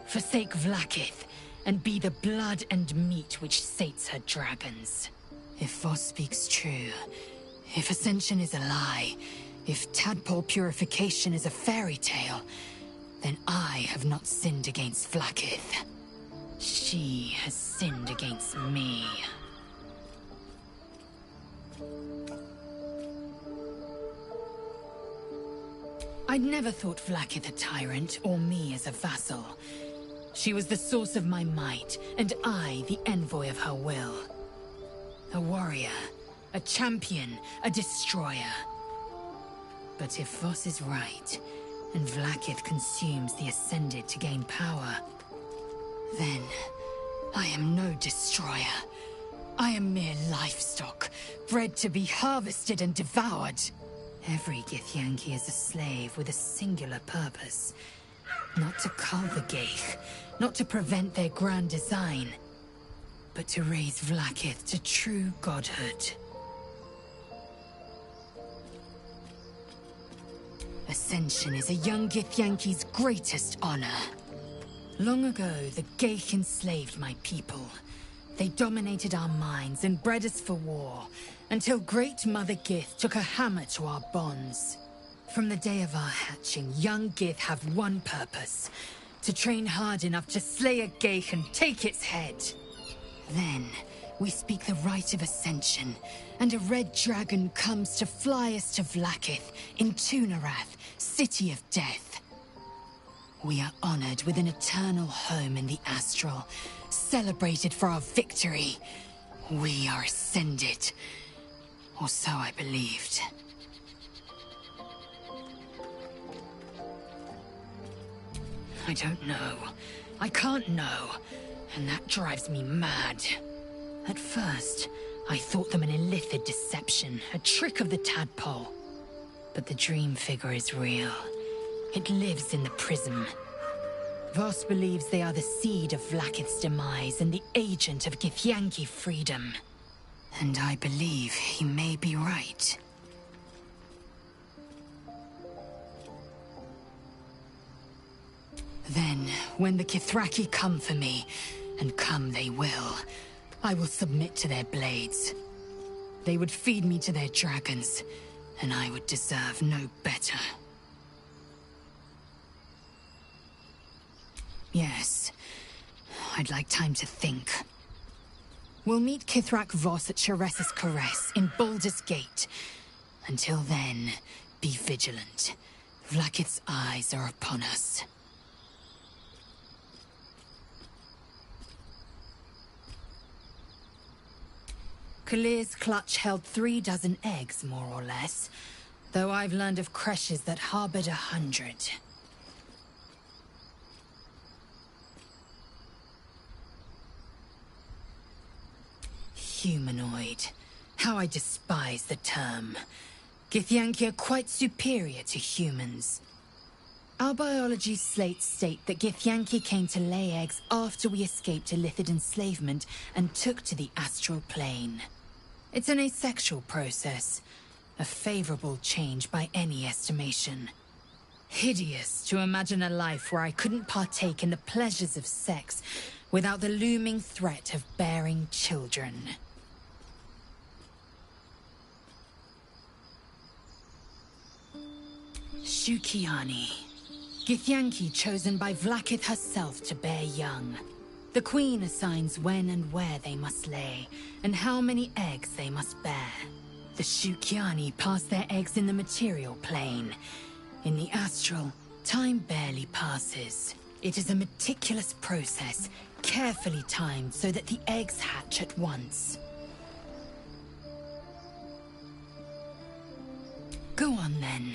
Forsake Vlaakith, and be the blood and meat which sates her dragons. If Voss speaks true, if Ascension is a lie, if tadpole purification is a fairy tale, then I have not sinned against Vlaakith. She has sinned against me. I'd never thought Vlaakith a tyrant, or me as a vassal. She was the source of my might, and I the envoy of her will. A warrior, a champion, a destroyer. But if Voss is right, and Vlaakith consumes the Ascended to gain power, then I am no destroyer. I am mere livestock, bred to be harvested and devoured. Every Githyanki is a slave with a singular purpose. Not to cull the Geich, not to prevent their grand design, but to raise Vlaakith to true godhood. Ascension is a young Githyanki's greatest honor. Long ago, the Geich enslaved my people. They dominated our minds and bred us for war, until Great Mother Gith took a hammer to our bonds. From the day of our hatching, young Gith have one purpose: to train hard enough to slay a Geich and take its head. Then, we speak the rite of Ascension, and a red dragon comes to fly us to Vlaakith, in Tunarath, City of Death. We are honored with an eternal home in the Astral, celebrated for our victory. We are ascended. Or so I believed. I don't know. I can't know. And that drives me mad. At first, I thought them an illithid deception, a trick of the tadpole. But the dream figure is real. It lives in the prism. Voss believes they are the seed of Vlaakith's demise and the agent of Githyanki freedom. And I believe he may be right. Then, when the Kithraki come for me, and come they will, I will submit to their blades. They would feed me to their dragons, and I would deserve no better. Yes, I'd like time to think. We'll meet Kithrak Voss at Sheres's Caress in Baldur's Gate. Until then, be vigilant. Vlaakith's eyes are upon us. Kalir's clutch held 36 eggs, more or less, though I've learned of creches that harbored 100. Humanoid. How I despise the term. Githyanki are quite superior to humans. Our biology slates state that Githyanki came to lay eggs after we escaped illicit enslavement and took to the astral plane. It's an asexual process, a favorable change by any estimation. Hideous to imagine a life where I couldn't partake in the pleasures of sex without the looming threat of bearing children. Shukiani. Githyanki chosen by Vlaakith herself to bear young. The Queen assigns when and where they must lay, and how many eggs they must bear. The Shukiani pass their eggs in the material plane. In the astral, time barely passes. It is a meticulous process, carefully timed so that the eggs hatch at once. Go on then.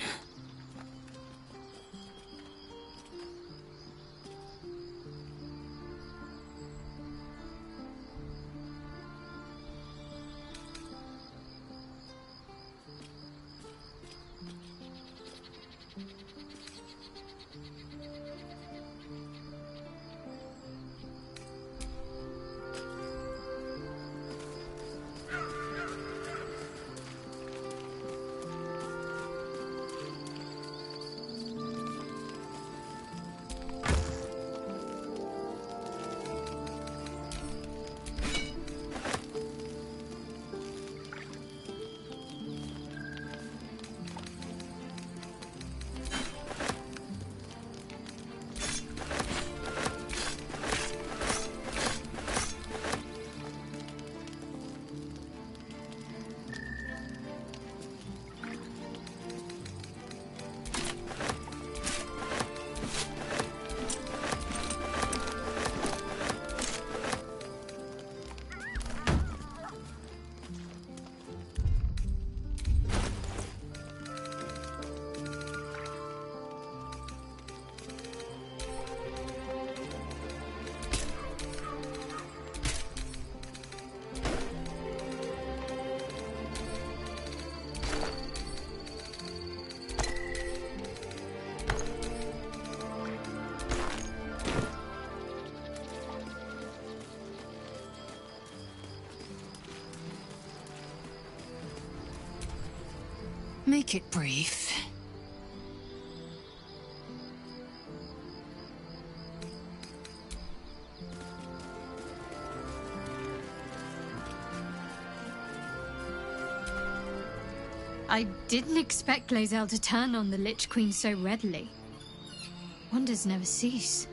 Make it brief. I didn't expect Lae'zel to turn on the Lich Queen so readily. Wonders never cease.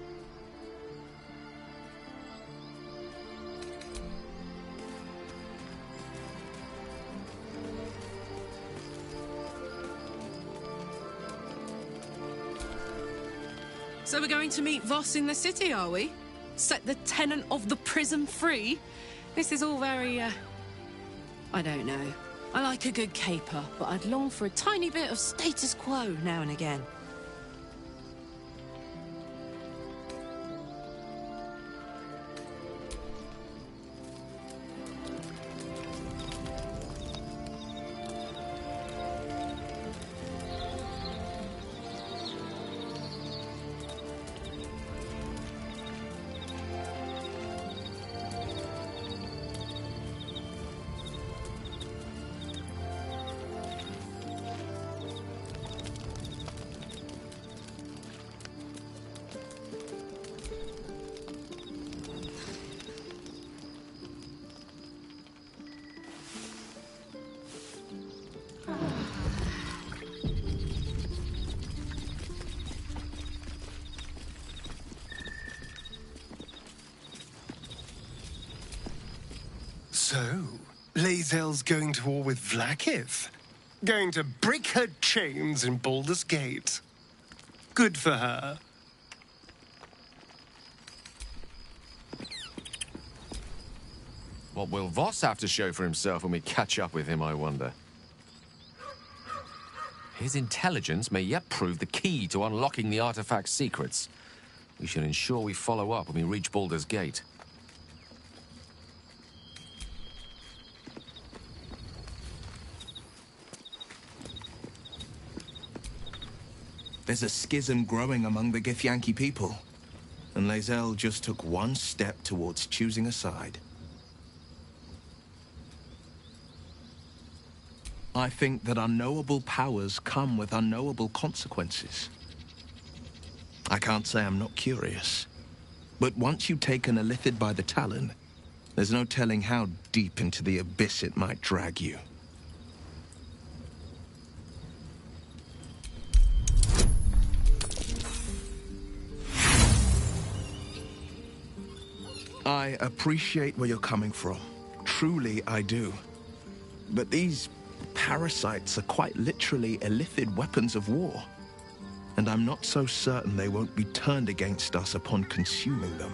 So we're going to meet Voss in the city, are we? Set the tenant of the prison free? This is all very, I don't know. I like a good caper, but I'd long for a tiny bit of status quo now and again. So, Lae'zel's going to war with Vlaakith? Going to break her chains in Baldur's Gate? Good for her. What will Voss have to show for himself when we catch up with him, I wonder? His intelligence may yet prove the key to unlocking the artifact's secrets. We should ensure we follow up when we reach Baldur's Gate. There's a schism growing among the Githyanki people, and Lae'zel just took one step towards choosing a side. I think that unknowable powers come with unknowable consequences. I can't say I'm not curious, but once you take an Illithid by the talon, there's no telling how deep into the abyss it might drag you. I appreciate where you're coming from. Truly, I do. But these parasites are quite literally Illithid weapons of war. And I'm not so certain they won't be turned against us upon consuming them.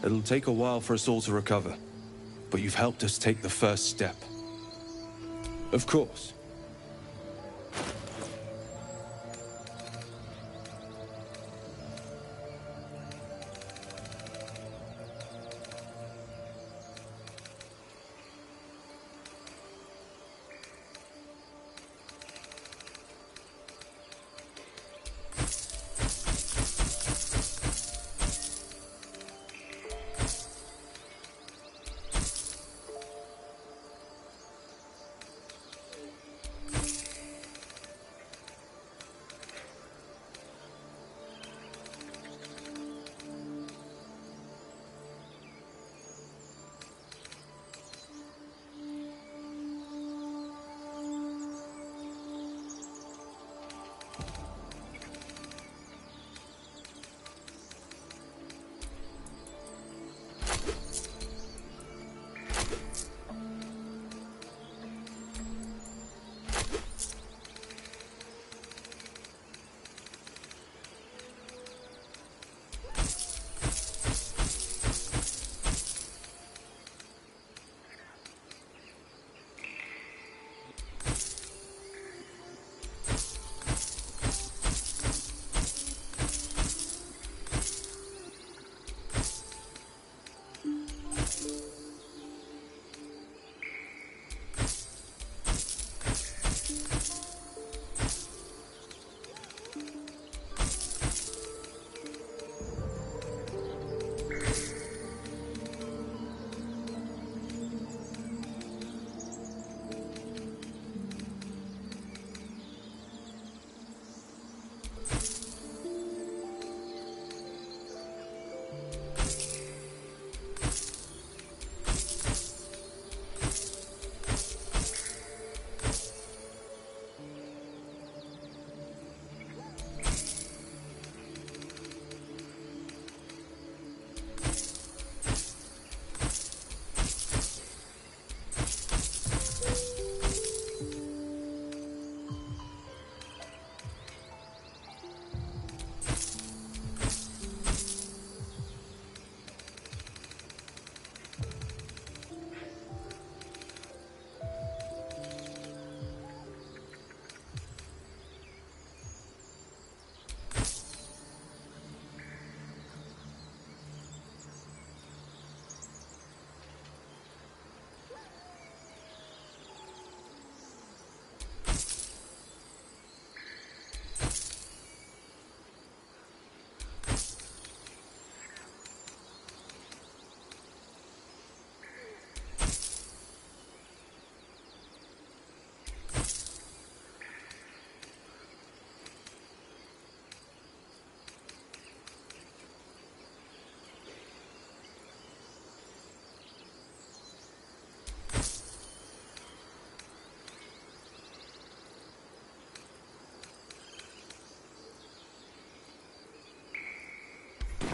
It'll take a while for us all to recover, but you've helped us take the first step. Of course.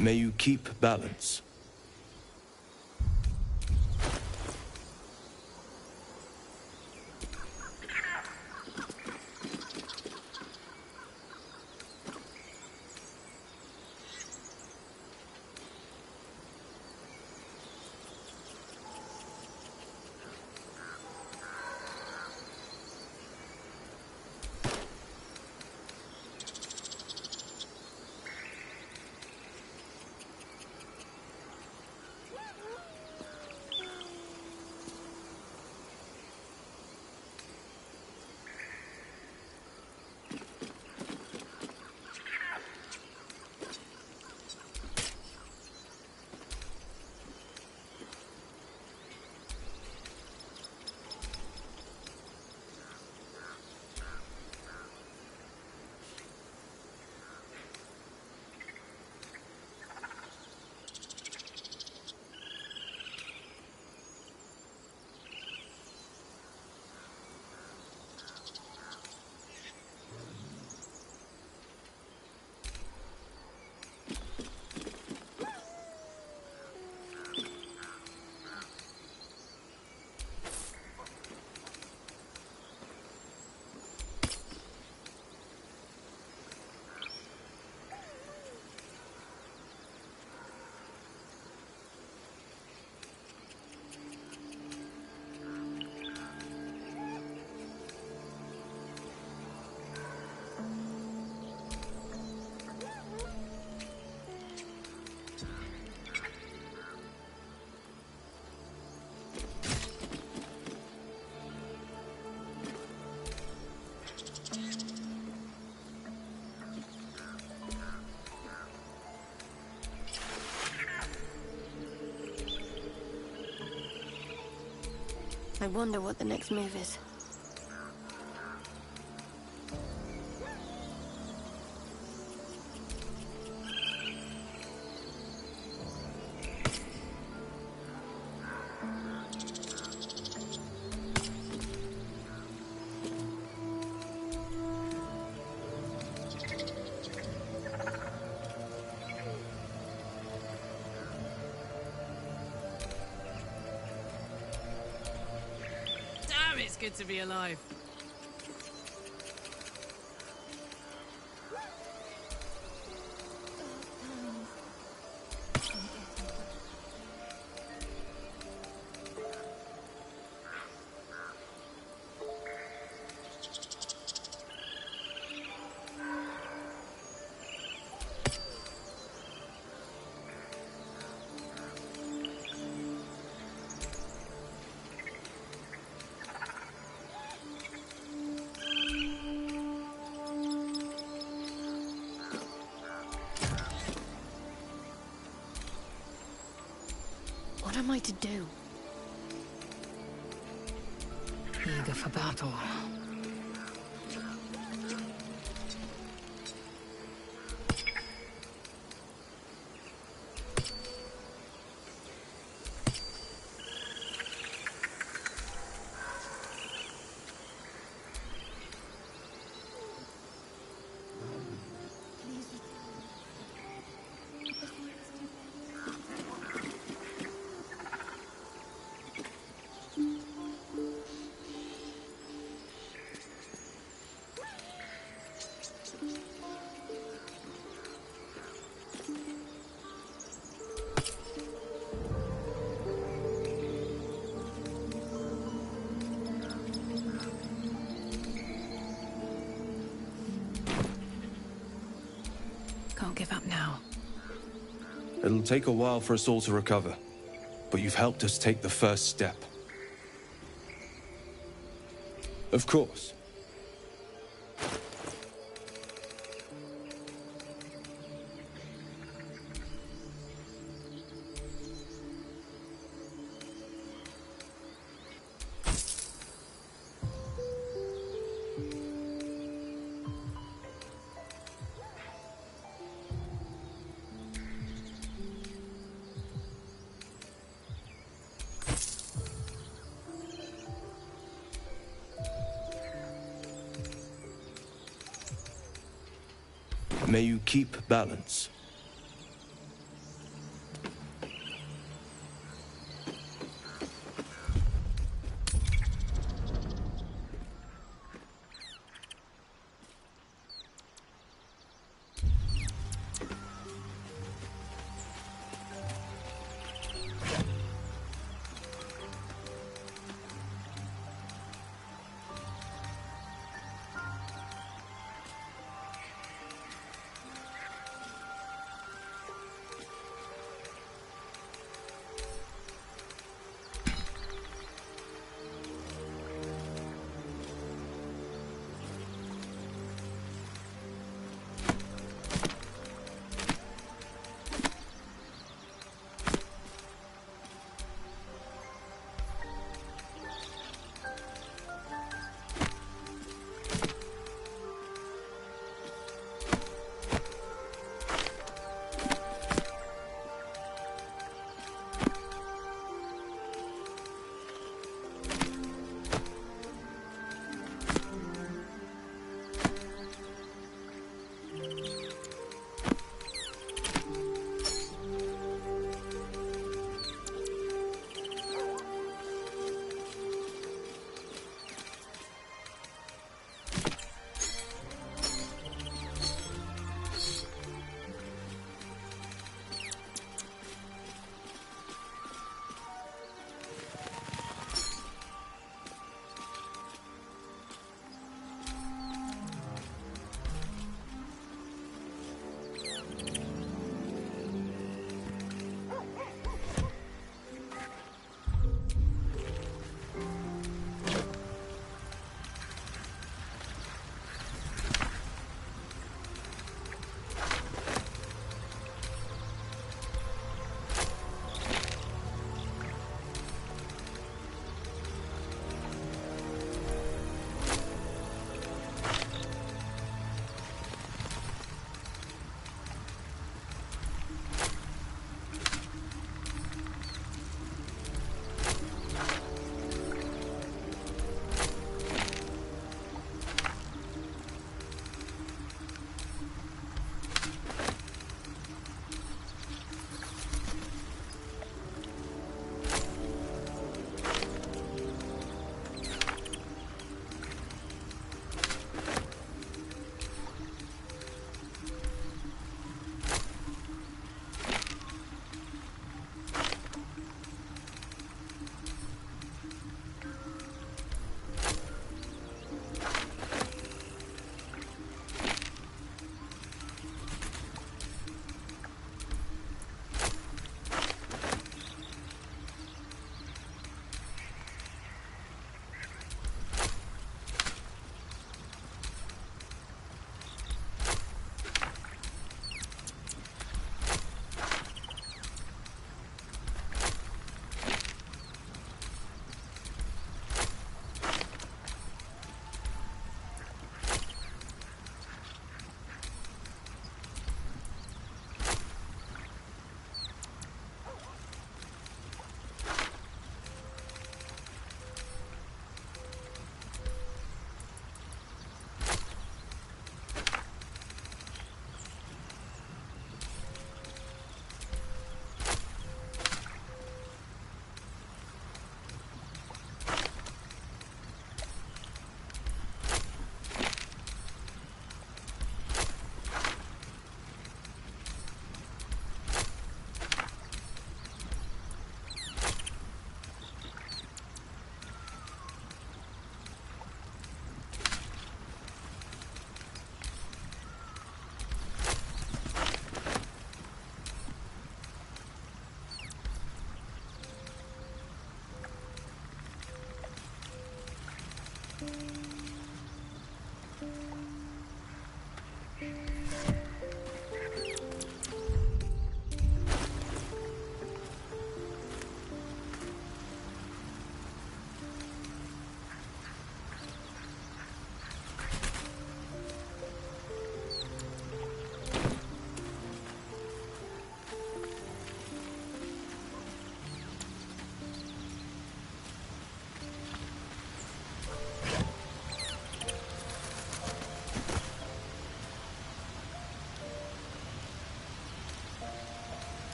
May you keep balance. I wonder what the next move is. It's good to be alive. What am I to do? Eager for battle. Can't give up now. It'll take a while for us all to recover, but you've helped us take the first step. Of course. May you keep balance.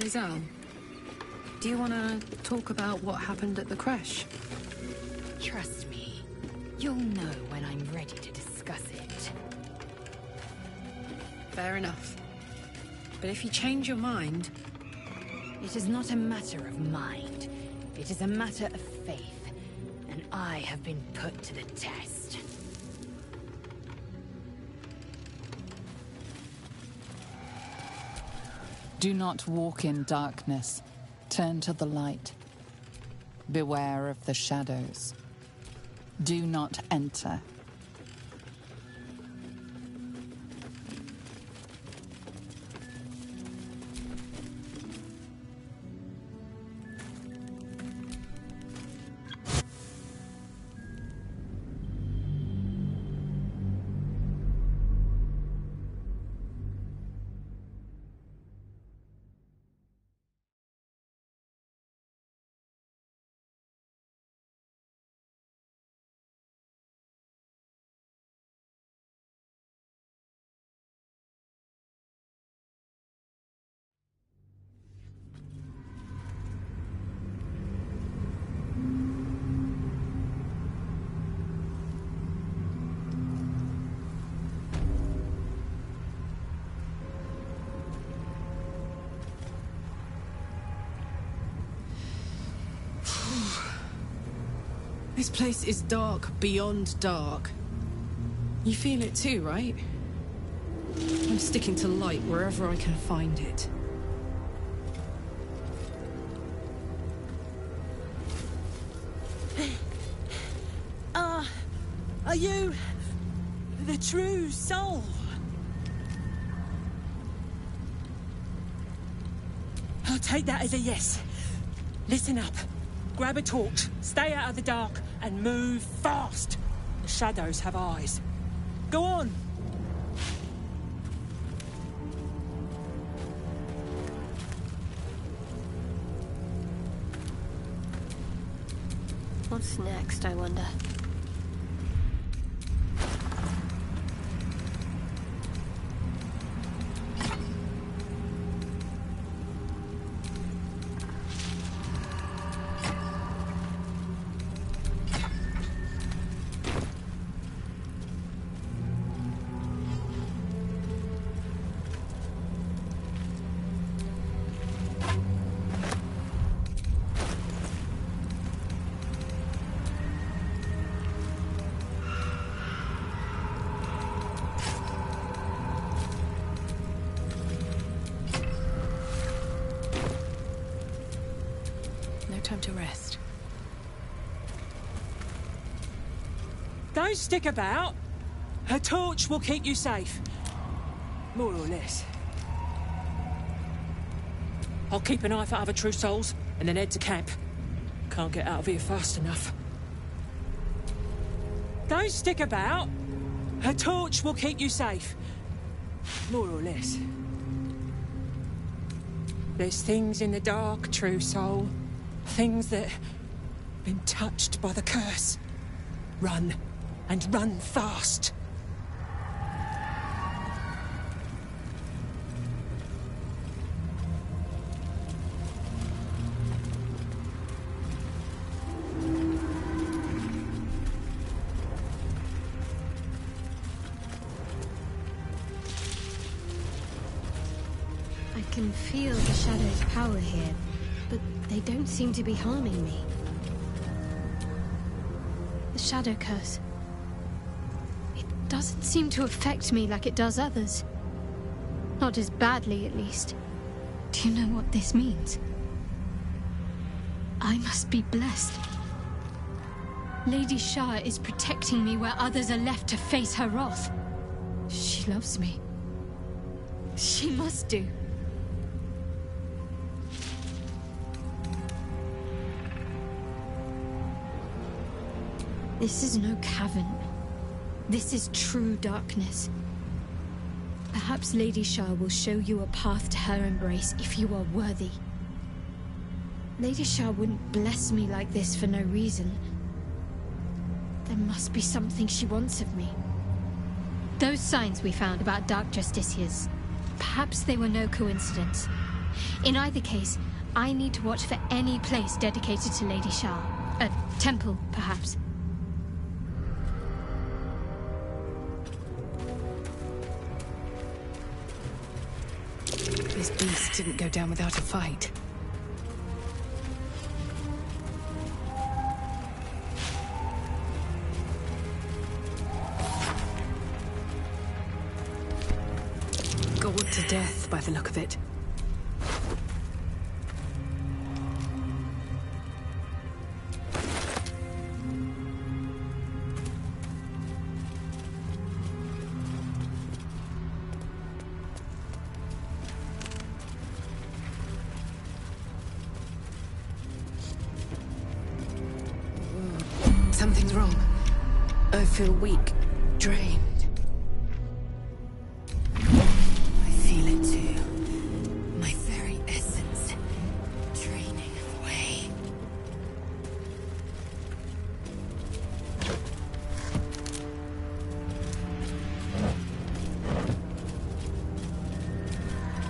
Lizelle, do you want to talk about what happened at the creche? Trust me, you'll know when I'm ready to discuss it. Fair enough. But if you change your mind... It is not a matter of mind. It is a matter of faith. And I have been put to the test. Do not walk in darkness. Turn to the light. Beware of the shadows. Do not enter. This place is dark beyond dark. You feel it too, right? I'm sticking to light wherever I can find it. Are you the true soul? I'll take that as a yes. Listen up. Grab a torch, stay out of the dark, and move fast. The shadows have eyes. Go on! What's next, I wonder? Time to rest. Don't stick about. Her torch will keep you safe. More or less. I'll keep an eye for other true souls, and then head to camp. Can't get out of here fast enough. Don't stick about. Her torch will keep you safe. More or less. There's things in the dark, true soul. Things that have been touched by the curse. Run, and run fast. I can feel the shadow's power here, but they don't seem to be harming me. The shadow curse. It doesn't seem to affect me like it does others. Not as badly, at least. Do you know what this means? I must be blessed. Lady Shah is protecting me where others are left to face her wrath. She loves me. She must do. This is no cavern. This is true darkness. Perhaps Lady Shah will show you a path to her embrace if you are worthy. Lady Shah wouldn't bless me like this for no reason. There must be something she wants of me. Those signs we found about Dark Justiciars, perhaps they were no coincidence. In either case, I need to watch for any place dedicated to Lady Shah. A temple, perhaps. This beast didn't go down without a fight. Gored to death by the look of it. Something's wrong. I feel weak, drained. I feel it too. My very essence draining away.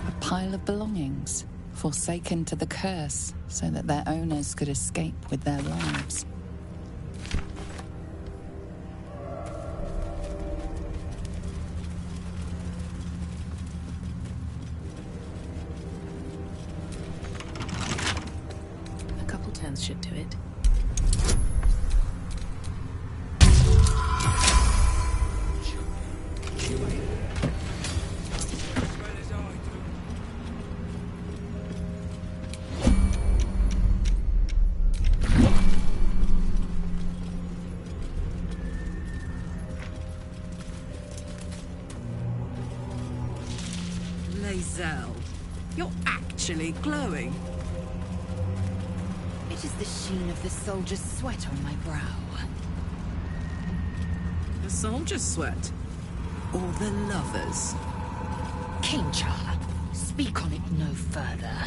A pile of belongings, forsaken to the curse, so that their owners could escape with their lives. Should do it. Lae'zel, you're actually glowing. It is the sheen of the soldier's sweat on my brow. The soldier's sweat? Or the lover's? Kinchar, speak on it no further.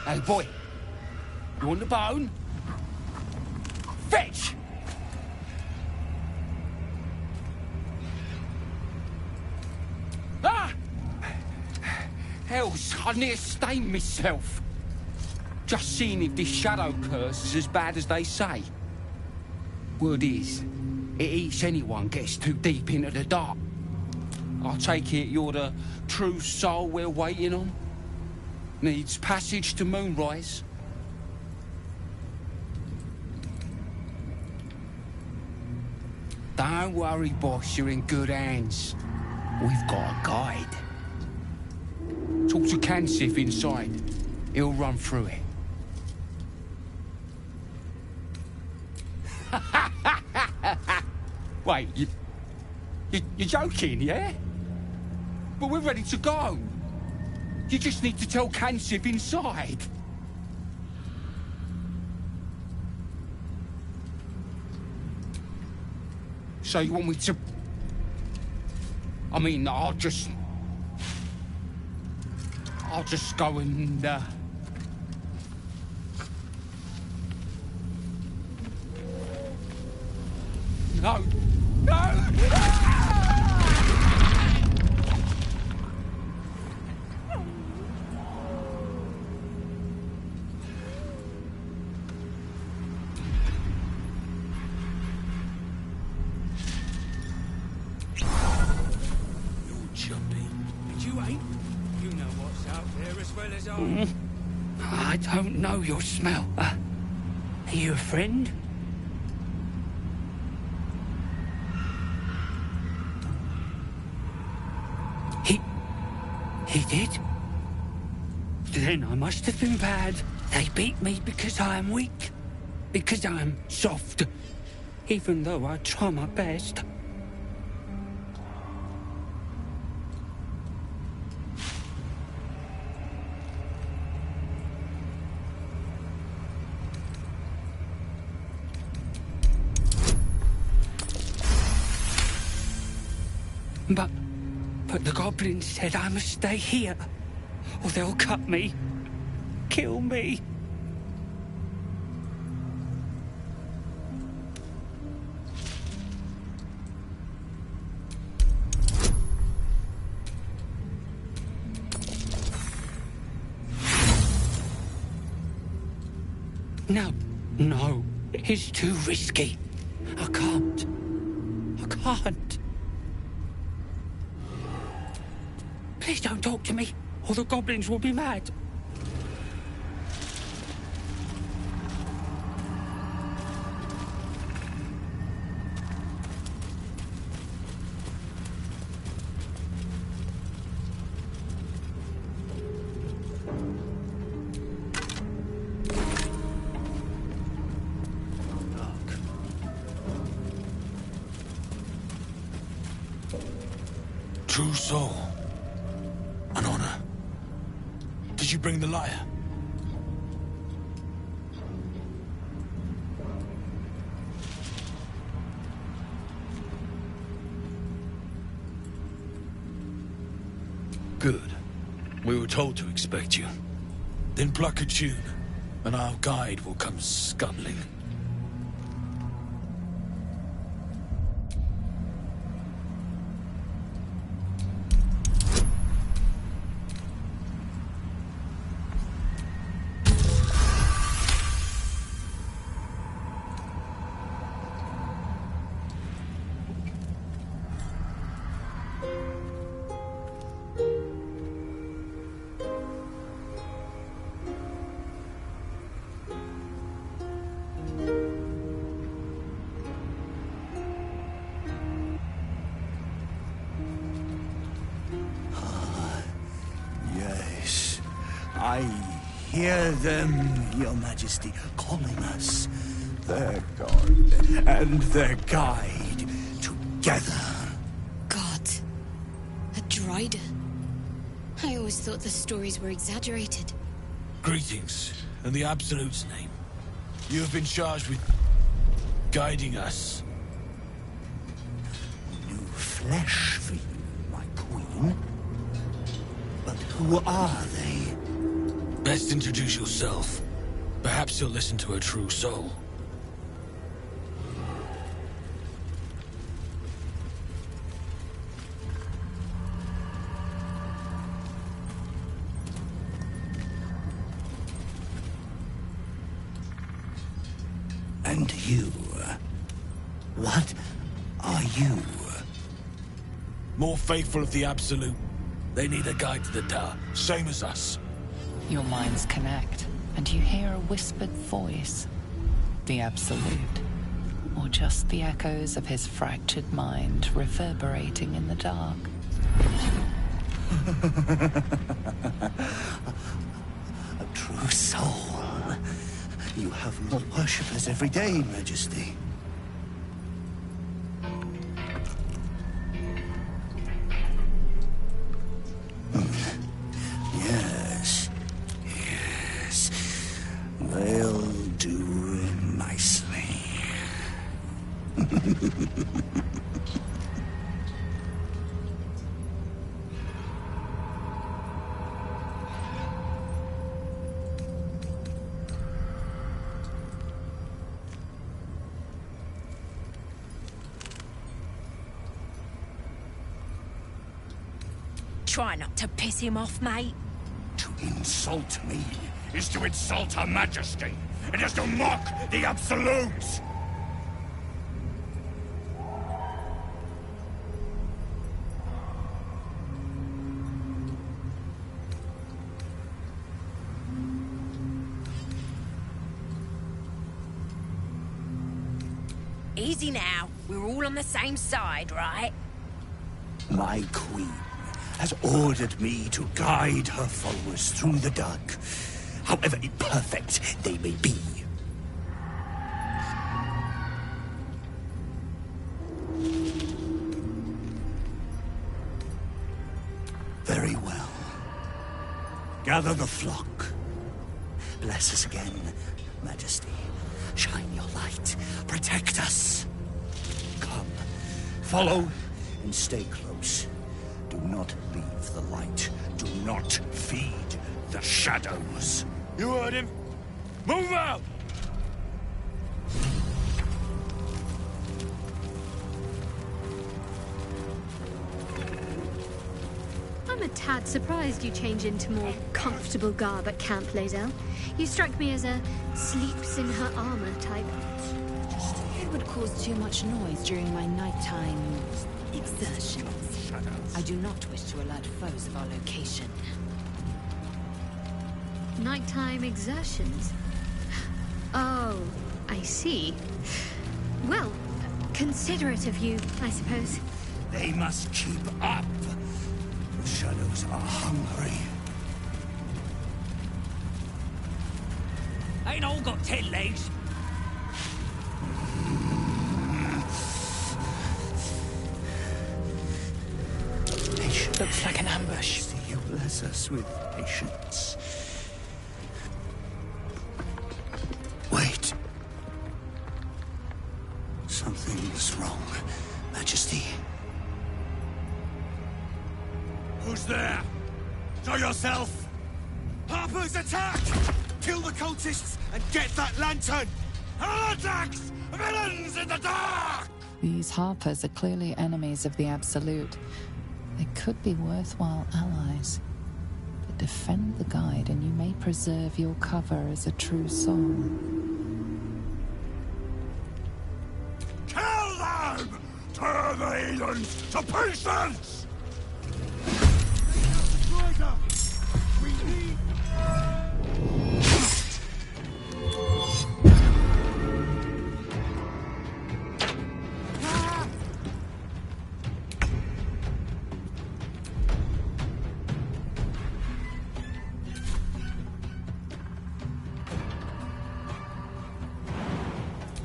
Hey, boy. You want the bone? Fetch! Ah! Hells, I near stained myself. Just seeing if this shadow curse is as bad as they say. Word is, it eats anyone gets too deep into the dark. I take it you're the true soul we're waiting on? Needs passage to moonrise? Don't worry, boss, you're in good hands. We've got a guide. Talk to Kansif inside. He'll run through it. Wait, you're joking, yeah? But we're ready to go. You just need to tell Kansif inside. So you want me to... I mean, I'll just go and, No! No! I don't know your smell. Are you a friend? He did? Then I must have been bad. They beat me because I am weak. Because I am soft. Even though I try my best. But the goblins said I must stay here, or they'll cut me, kill me. No. It's too risky. I can't. Please don't talk to me, or the goblins will be mad. True soul. An honor. Did you bring the lyre? Good. We were told to expect you. Then pluck a tune, and our guide will come scuttling. I hear them, Your Majesty, calling us. Their god and their guide together. God. A Drider. I always thought the stories were exaggerated. Greetings, in the Absolute's name. You have been charged with guiding us. New flesh for you, my queen. But who are they? Best introduce yourself. Perhaps you'll listen to a true soul. And you? What are you? More faithful of the Absolute. They need a guide to the tower, same as us. Your minds connect, and you hear a whispered voice. The Absolute. Or just the echoes of his fractured mind reverberating in the dark. A true soul. You have more worshippers every day, Majesty. Yes. They'll do nicely. Try not to piss him off, mate. To insult me Is to insult Her Majesty. It is to mock the Absolute! Easy now. We're all on the same side, right? My queen has ordered me to guide her followers through the dark, however imperfect they may be. Very well. Gather the flock. Bless us again, Majesty. Shine your light. Protect us. Come. Follow and stay close. Do not leave the light. Do not feed the shadows. You heard him. Move out! I a tad surprised you change into more comfortable garb at Camp Lae'zel. You strike me as a sleeps in her armor type. It would cause too much noise during my nighttime exertions. I do not wish to alert foes of our location. Nighttime exertions? Oh, I see. Well, considerate of you, I suppose. They must keep up. The shadows are hungry. Ain't all got 10 legs. Patience. Looks like an ambush. See, you bless us with patience. Wait. Something's wrong, Majesty. Who's there? Show yourself! Harpers, attack! Kill the cultists and get that lantern! Heretics! Villains in the dark! These Harpers are clearly enemies of the Absolute. They could be worthwhile allies. But defend the guide and you may preserve your cover as a true soul. Kill them! Turn the heathens to pieces! We need...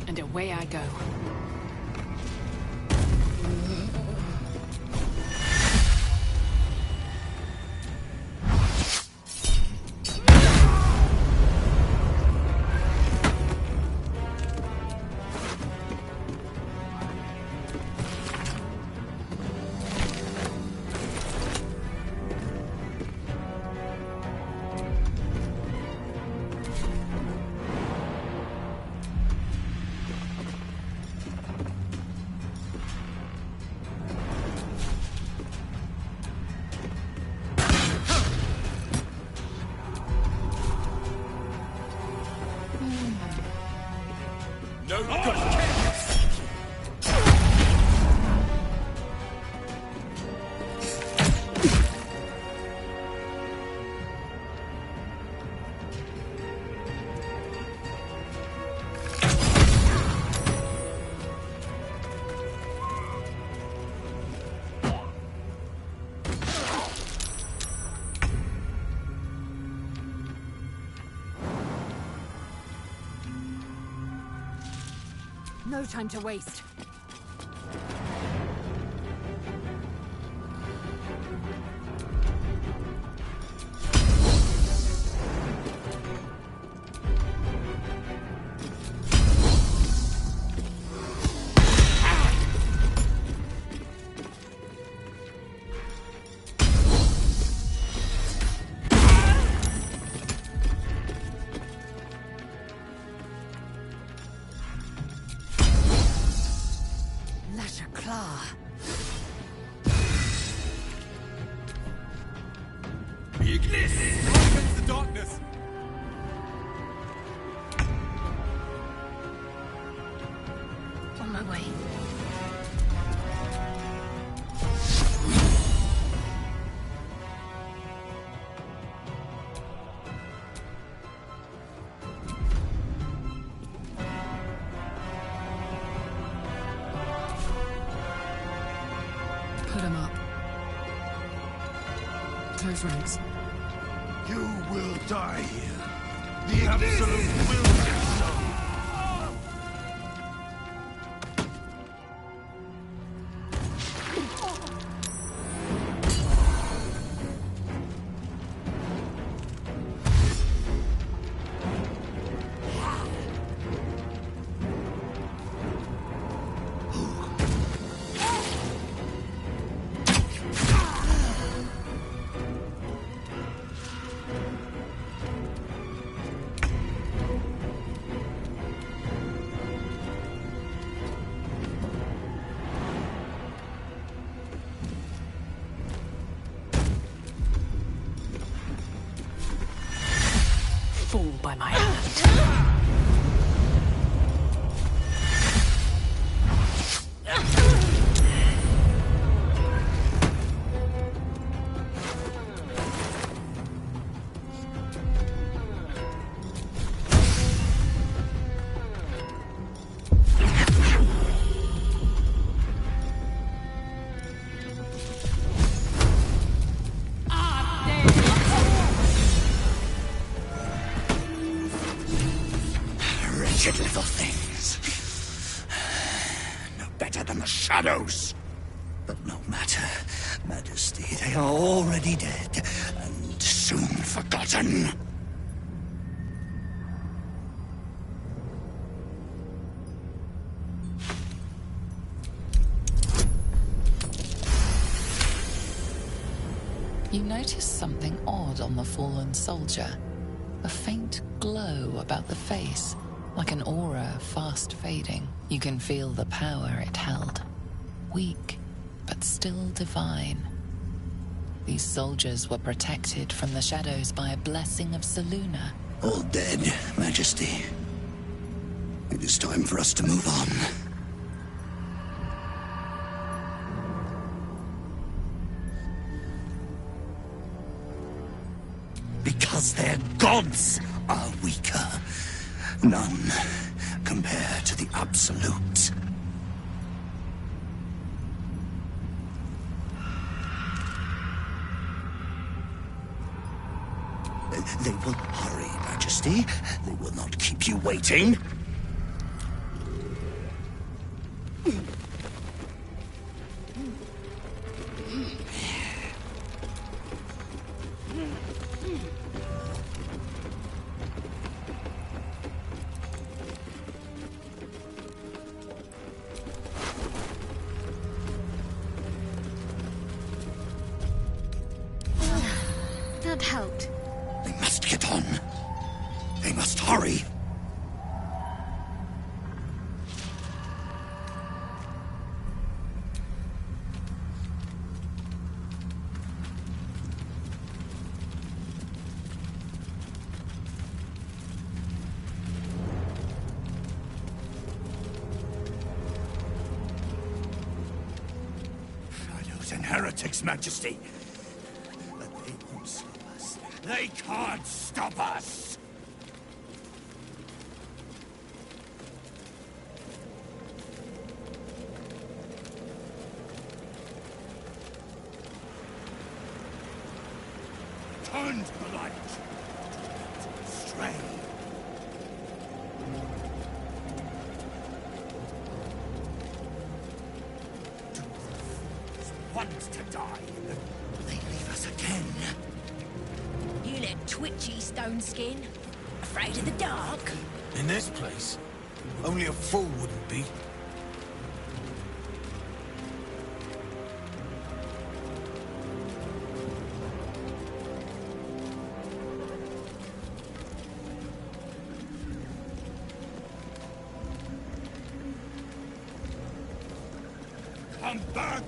And away I go. No good. No time to waste. Against the darkness! On my way. Put 'em up. Close ranks. You will die here. The Absolute will get so. by my hand. Wretched little things. No better than the shadows. But no matter, Majesty, they are already dead, and soon forgotten. You notice something odd on the fallen soldier. A faint glow about the face, like an aura fast fading. You can feel the power it held. Weak, but still divine. These soldiers were protected from the shadows by a blessing of Selûne. All dead, Majesty. It is time for us to move on. Because their gods are weaker. None compare to the Absolute. They will hurry, Majesty. They will not keep you waiting. That helped. They must get on. They must hurry. Shadows and heretics, Majesty. They can't stop us! Turn to the light! Stray! Want to die? They leave us again. You look twitchy, Stone Skin. Afraid of the dark? In this place, only a fool wouldn't be. Come back!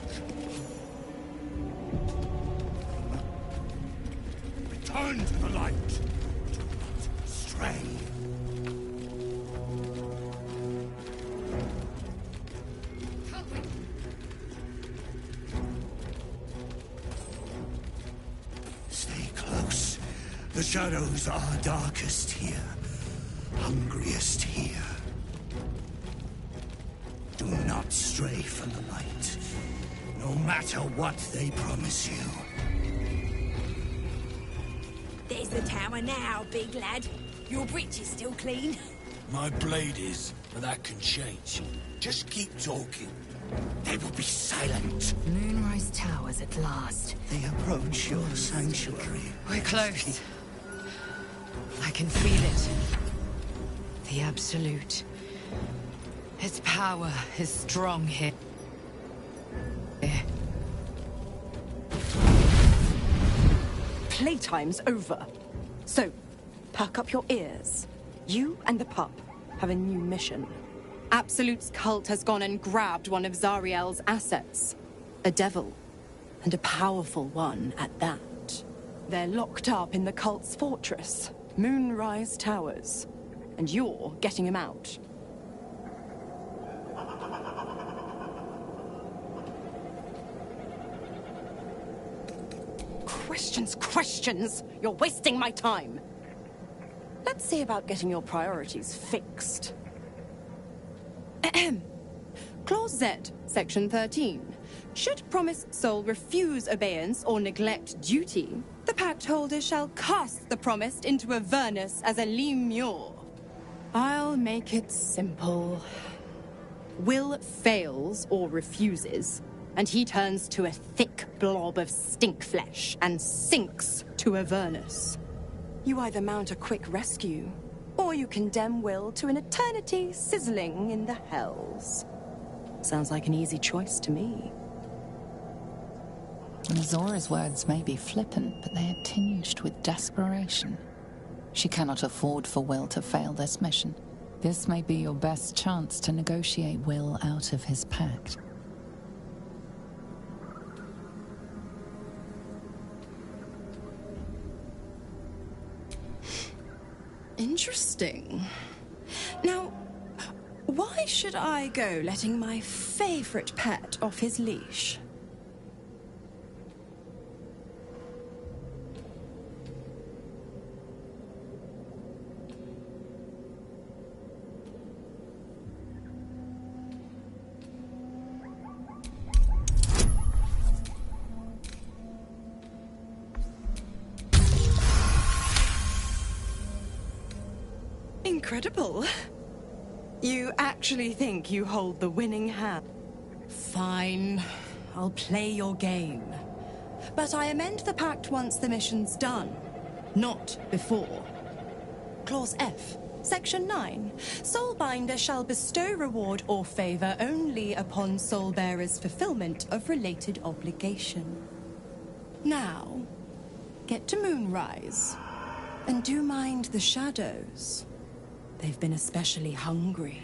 Return to the light! Do not stray! Stay close. The shadows are darkest here, hungriest here. Do not stray from the light, no matter what they promise you. There's the tower now, big lad. Your breech is still clean. My blade is, but that can change. Just keep talking. They will be silent. Moonrise Towers at last. They approach your sanctuary. We're close. I can feel it. The Absolute. Its power is strong here. Playtime's over. So, perk up your ears. You and the pup have a new mission. Absolute's cult has gone and grabbed one of Zariel's assets. A devil. And a powerful one at that. They're locked up in the cult's fortress. Moonrise Towers. And you're getting him out. Questions! You're wasting my time! Let's see about getting your priorities fixed. Clause Z, Section 13. Should promised soul refuse obeyance or neglect duty, the pact holder shall cast the promised into Avernus as a lemure. I'll make it simple. Will fails or refuses, and he turns to a thick blob of stink flesh and sinks to Avernus. You either mount a quick rescue, or you condemn Will to an eternity sizzling in the hells. Sounds like an easy choice to me. Zora's words may be flippant, but they are tinged with desperation. She cannot afford for Will to fail this mission. This may be your best chance to negotiate Will out of his pact. Interesting. Now, why should I go letting my favorite pet off his leash? Incredible. You actually think you hold the winning hand? Fine. I'll play your game. But I amend the pact once the mission's done, not before. Clause F, Section 9. Soulbinder shall bestow reward or favor only upon soulbearer's fulfillment of related obligation. Now, get to Moonrise. And do mind the shadows. They've been especially hungry.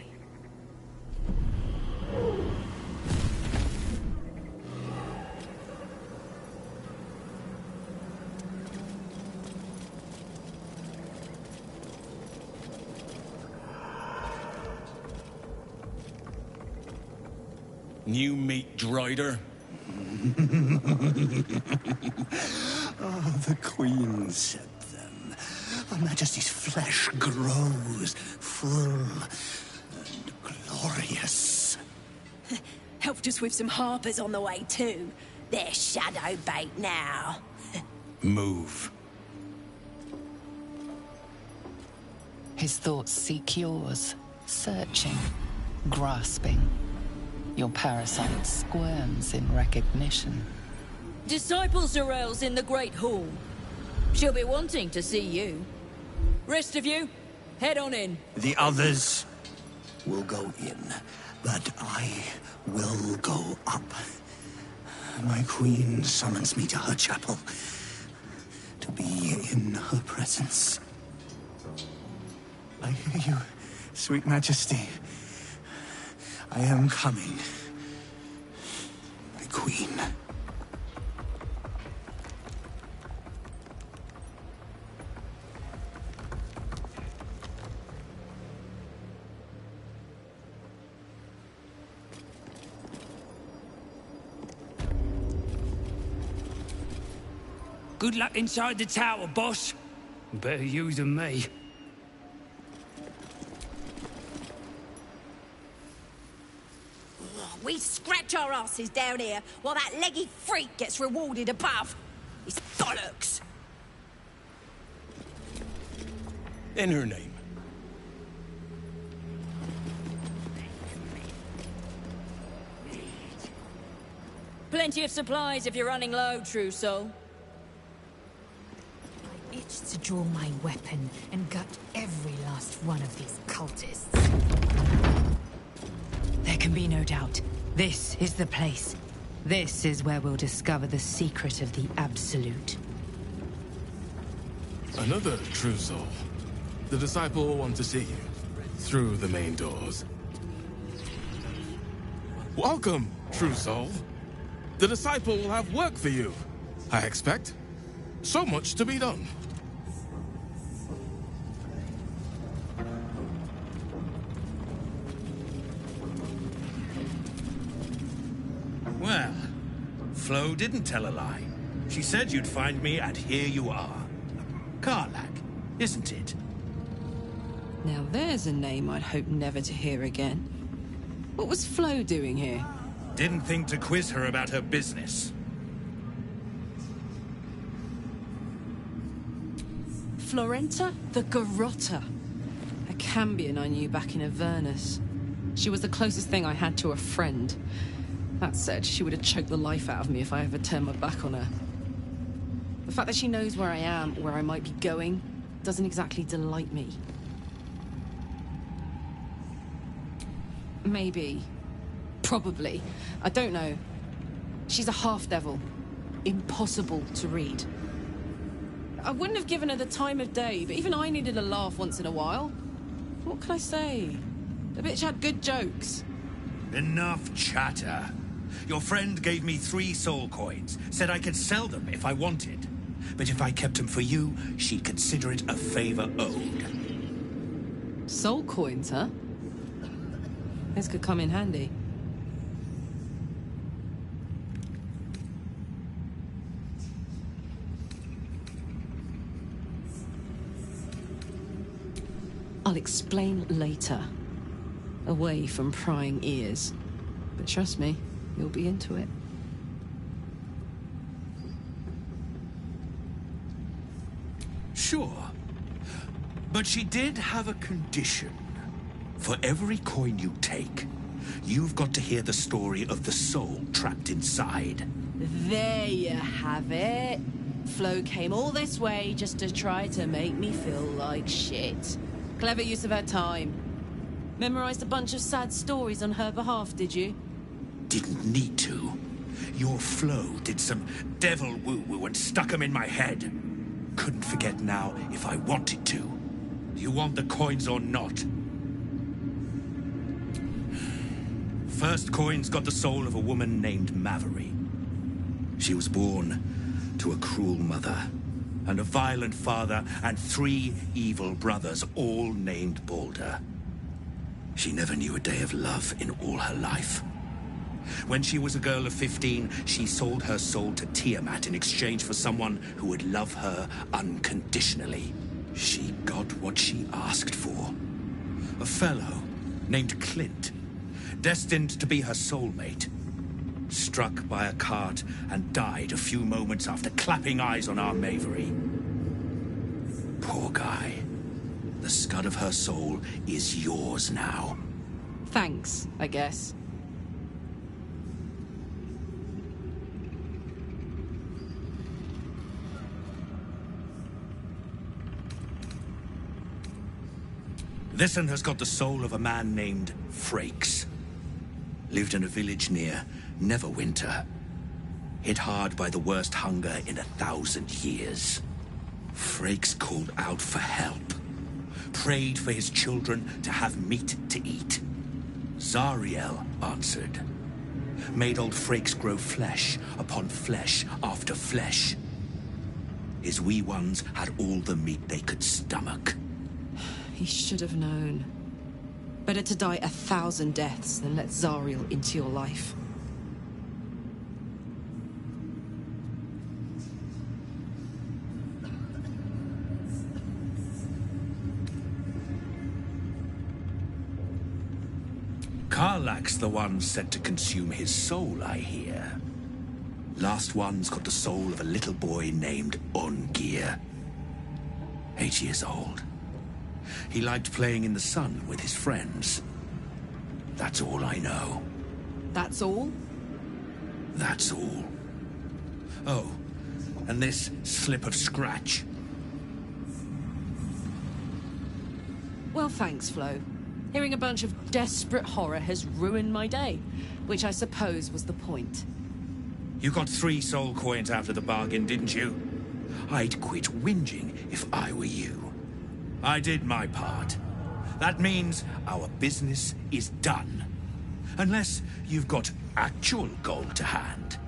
New meat, Drider? Oh, the Queen said them. Her Majesty's flesh grows full and glorious. Helped us with some harpers on the way too. They're shadow bait now. Move. His thoughts seek yours, searching, grasping. Your parasite squirms in recognition. Disciple Zarel's in the Great Hall. She'll be wanting to see you. Rest of you, head on in. The others will go in, but I will go up. My Queen summons me to her chapel to be in her presence. I hear you, sweet Majesty. I am coming, my Queen. Good luck inside the tower, boss. Better you than me. We scratch our asses down here while that leggy freak gets rewarded above. It's bollocks. In her name. Plenty of supplies if you're running low, true soul. I itch to draw my weapon and gut every last one of these cultists. There can be no doubt. This is the place. This is where we'll discover the secret of the Absolute. Another true soul. The disciple will want to see you. Through the main doors. Welcome, true soul. The disciple will have work for you, I expect. So much to be done. Flo didn't tell a lie. She said you'd find me, and here you are. Karlach, isn't it? Now there's a name I'd hope never to hear again. What was Flo doing here? Didn't think to quiz her about her business. Florenta the Garotta. A Cambion I knew back in Avernus. She was the closest thing I had to a friend. That said, she would have choked the life out of me if I ever turned my back on her. The fact that she knows where I am, where I might be going, doesn't exactly delight me. Maybe. Probably. I don't know. She's a half-devil. Impossible to read. I wouldn't have given her the time of day, but even I needed a laugh once in a while. What can I say? The bitch had good jokes. Enough chatter. Your friend gave me 3 soul coins, said I could sell them if I wanted. But if I kept them for you, she'd consider it a favor owed. Soul coins, huh? This could come in handy. I'll explain later. Away from prying ears. But trust me, you'll be into it. Sure. But she did have a condition. For every coin you take, you've got to hear the story of the soul trapped inside. There you have it. Flo came all this way just to try to make me feel like shit. Clever use of her time. Memorized a bunch of sad stories on her behalf, did you? Didn't need to. Your Flo did some devil woo-woo and stuck 'em in my head. Couldn't forget now if I wanted to. You want the coins or not? First coin's got the soul of a woman named Mavery. She was born to a cruel mother, and a violent father, and 3 evil brothers, all named Baldur. She never knew a day of love in all her life. When she was a girl of 15, she sold her soul to Tiamat in exchange for someone who would love her unconditionally. She got what she asked for. A fellow named Clint, destined to be her soulmate. Struck by a cart and died a few moments after clapping eyes on our Mavery. Poor guy. The scud of her soul is yours now. Thanks, I guess. This one has got the soul of a man named Frakes. Lived in a village near Neverwinter. Hit hard by the worst hunger in 1,000 years. Frakes called out for help. Prayed for his children to have meat to eat. Zariel answered. Made old Frakes grow flesh upon flesh after flesh. His wee ones had all the meat they could stomach. He should have known. Better to die 1,000 deaths than let Zariel into your life. Karlach's the one set to consume his soul, I hear. Last one's got the soul of a little boy named Ungir. 8 years old. He liked playing in the sun with his friends. That's all I know. That's all? That's all. Oh, and this slip of scratch. Well, thanks, Flo. Hearing a bunch of desperate horror has ruined my day, which I suppose was the point. You got 3 soul coins after the bargain, didn't you? I'd quit whinging if I were you. I did my part. That means our business is done. Unless you've got actual gold to hand.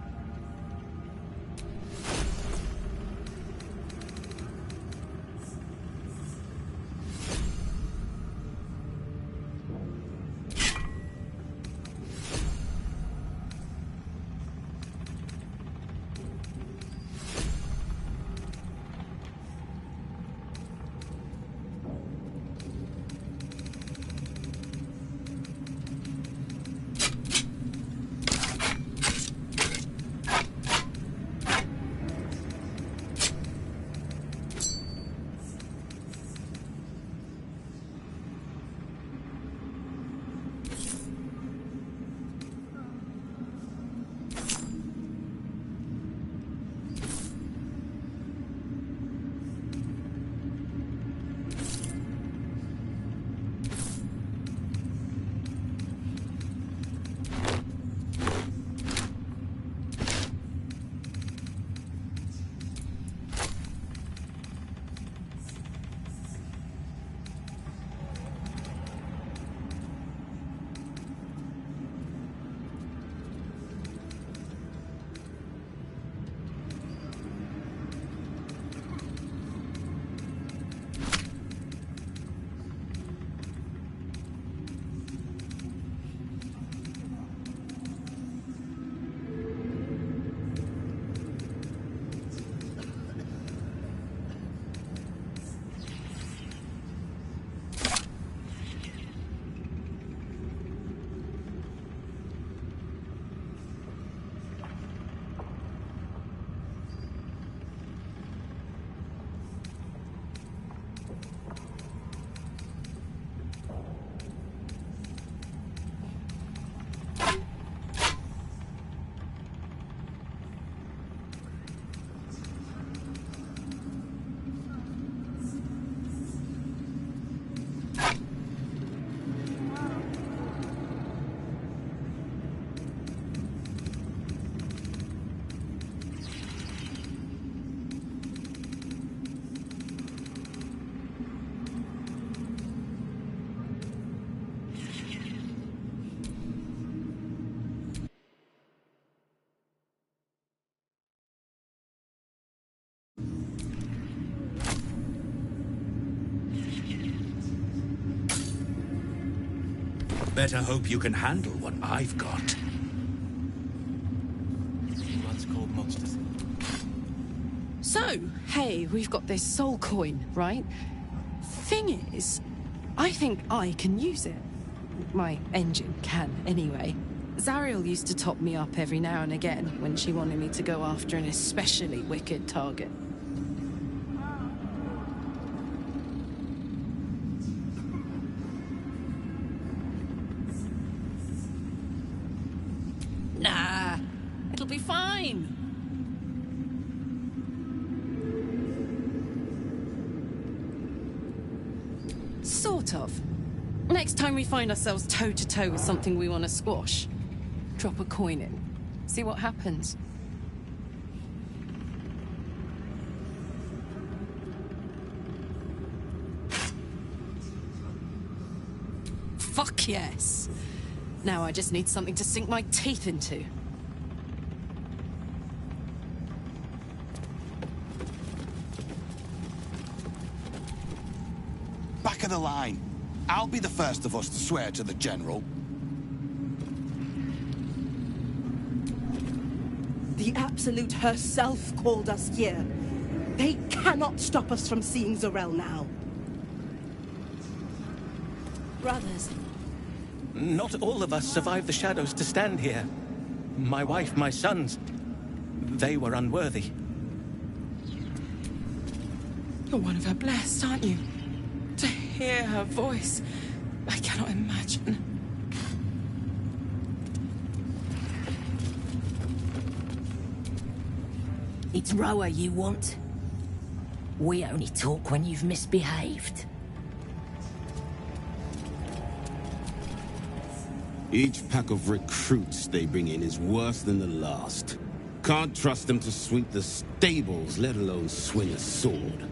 Better hope you can handle what I've got. So, hey, we've got this soul coin, right? Thing is, I think I can use it. My engine can, anyway. Zariel used to top me up every now and again when she wanted me to go after an especially wicked target. Nah, it'll be fine. Sort of. Next time we find ourselves toe-to-toe with something we want to squash, drop a coin in. See what happens. Fuck yes. Now I just need something to sink my teeth into. Back of the line. I'll be the first of us to swear to the General. The Absolute herself called us here. They cannot stop us from seeing Zorel now. Brothers, not all of us survived the shadows to stand here. My wife, my sons, they were unworthy. You're one of her blessed, aren't you? To hear her voice, I cannot imagine. It's Roa you want? We only talk when you've misbehaved. Each pack of recruits they bring in is worse than the last. Can't trust them to sweep the stables, let alone swing a sword.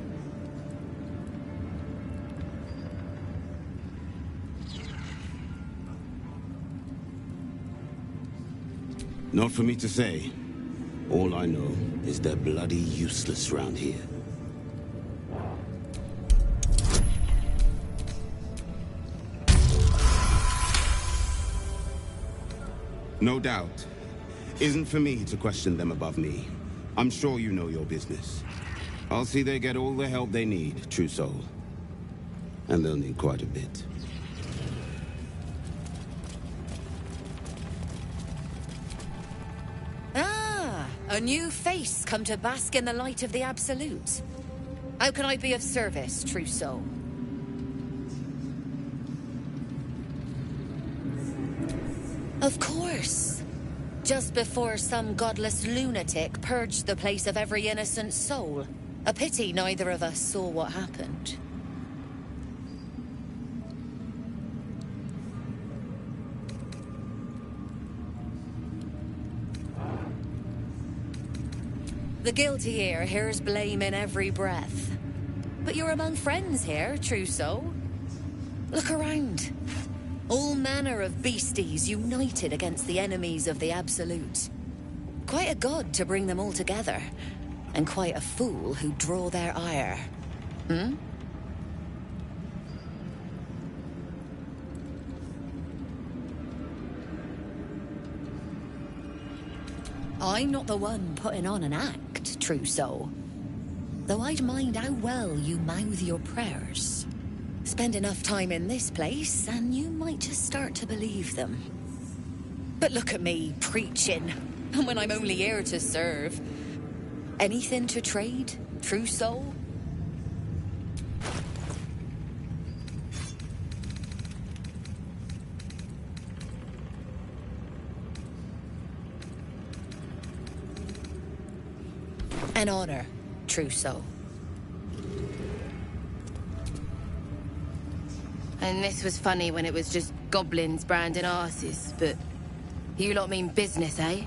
Not for me to say. All I know is they're bloody useless round here. No doubt. Isn't for me to question them above me. I'm sure you know your business. I'll see they get all the help they need, true soul. And they'll need quite a bit. A new face come to bask in the light of the Absolute. How can I be of service, true soul? Of course. Just before some godless lunatic purged the place of every innocent soul. A pity neither of us saw what happened. The guilty here hears blame in every breath. But you're among friends here, true soul. Look around. All manner of beasties united against the enemies of the Absolute. Quite a god to bring them all together. And quite a fool who'd draw their ire. Hmm? I'm not the one putting on an act, true soul. Though I'd mind how well you mouth your prayers. Spend enough time in this place, and you might just start to believe them. But look at me, preaching, when I'm only here to serve. Anything to trade, true soul? An honor, true soul. And this was funny when it was just goblins branding arses, but you lot mean business, eh?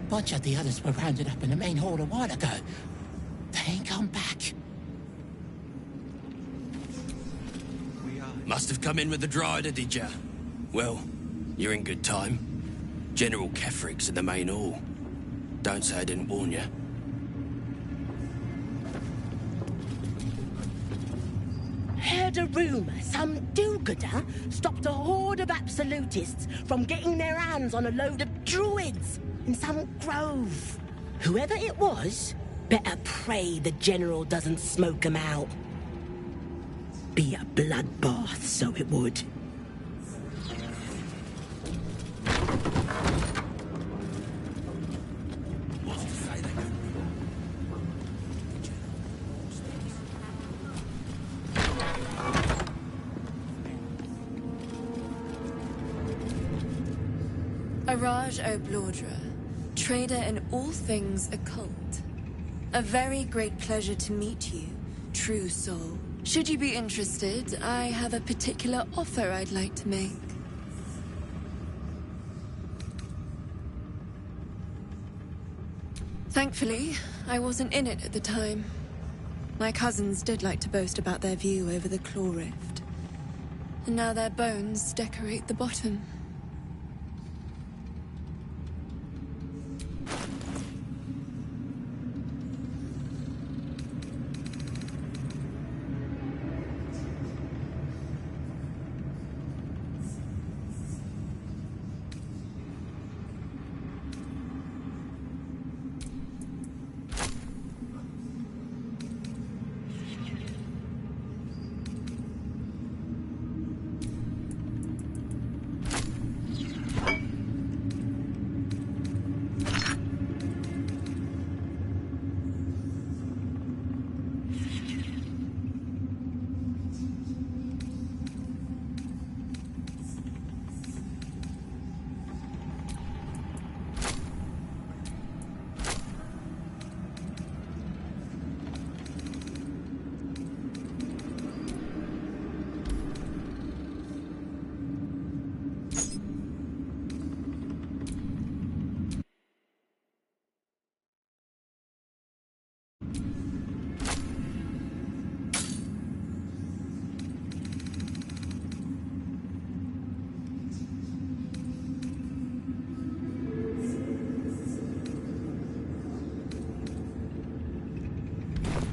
Bunch of the others were rounded up in the main hall a while ago. They ain't come back. Must have come in with the Dryder, did ya? Well, you're in good time. General Kefrig's in the main hall. Don't say I didn't warn you. Heard a rumour some do-gooder stopped a horde of absolutists from getting their hands on a load of druids in some grove. Whoever it was, better pray the general doesn't smoke 'em out. Be a bloodbath, so it would. Araj O'Blordra, trader in all things occult. A very great pleasure to meet you, true soul. Should you be interested, I have a particular offer I'd like to make. Thankfully, I wasn't in it at the time. My cousins did like to boast about their view over the Claw Rift. And now their bones decorate the bottom.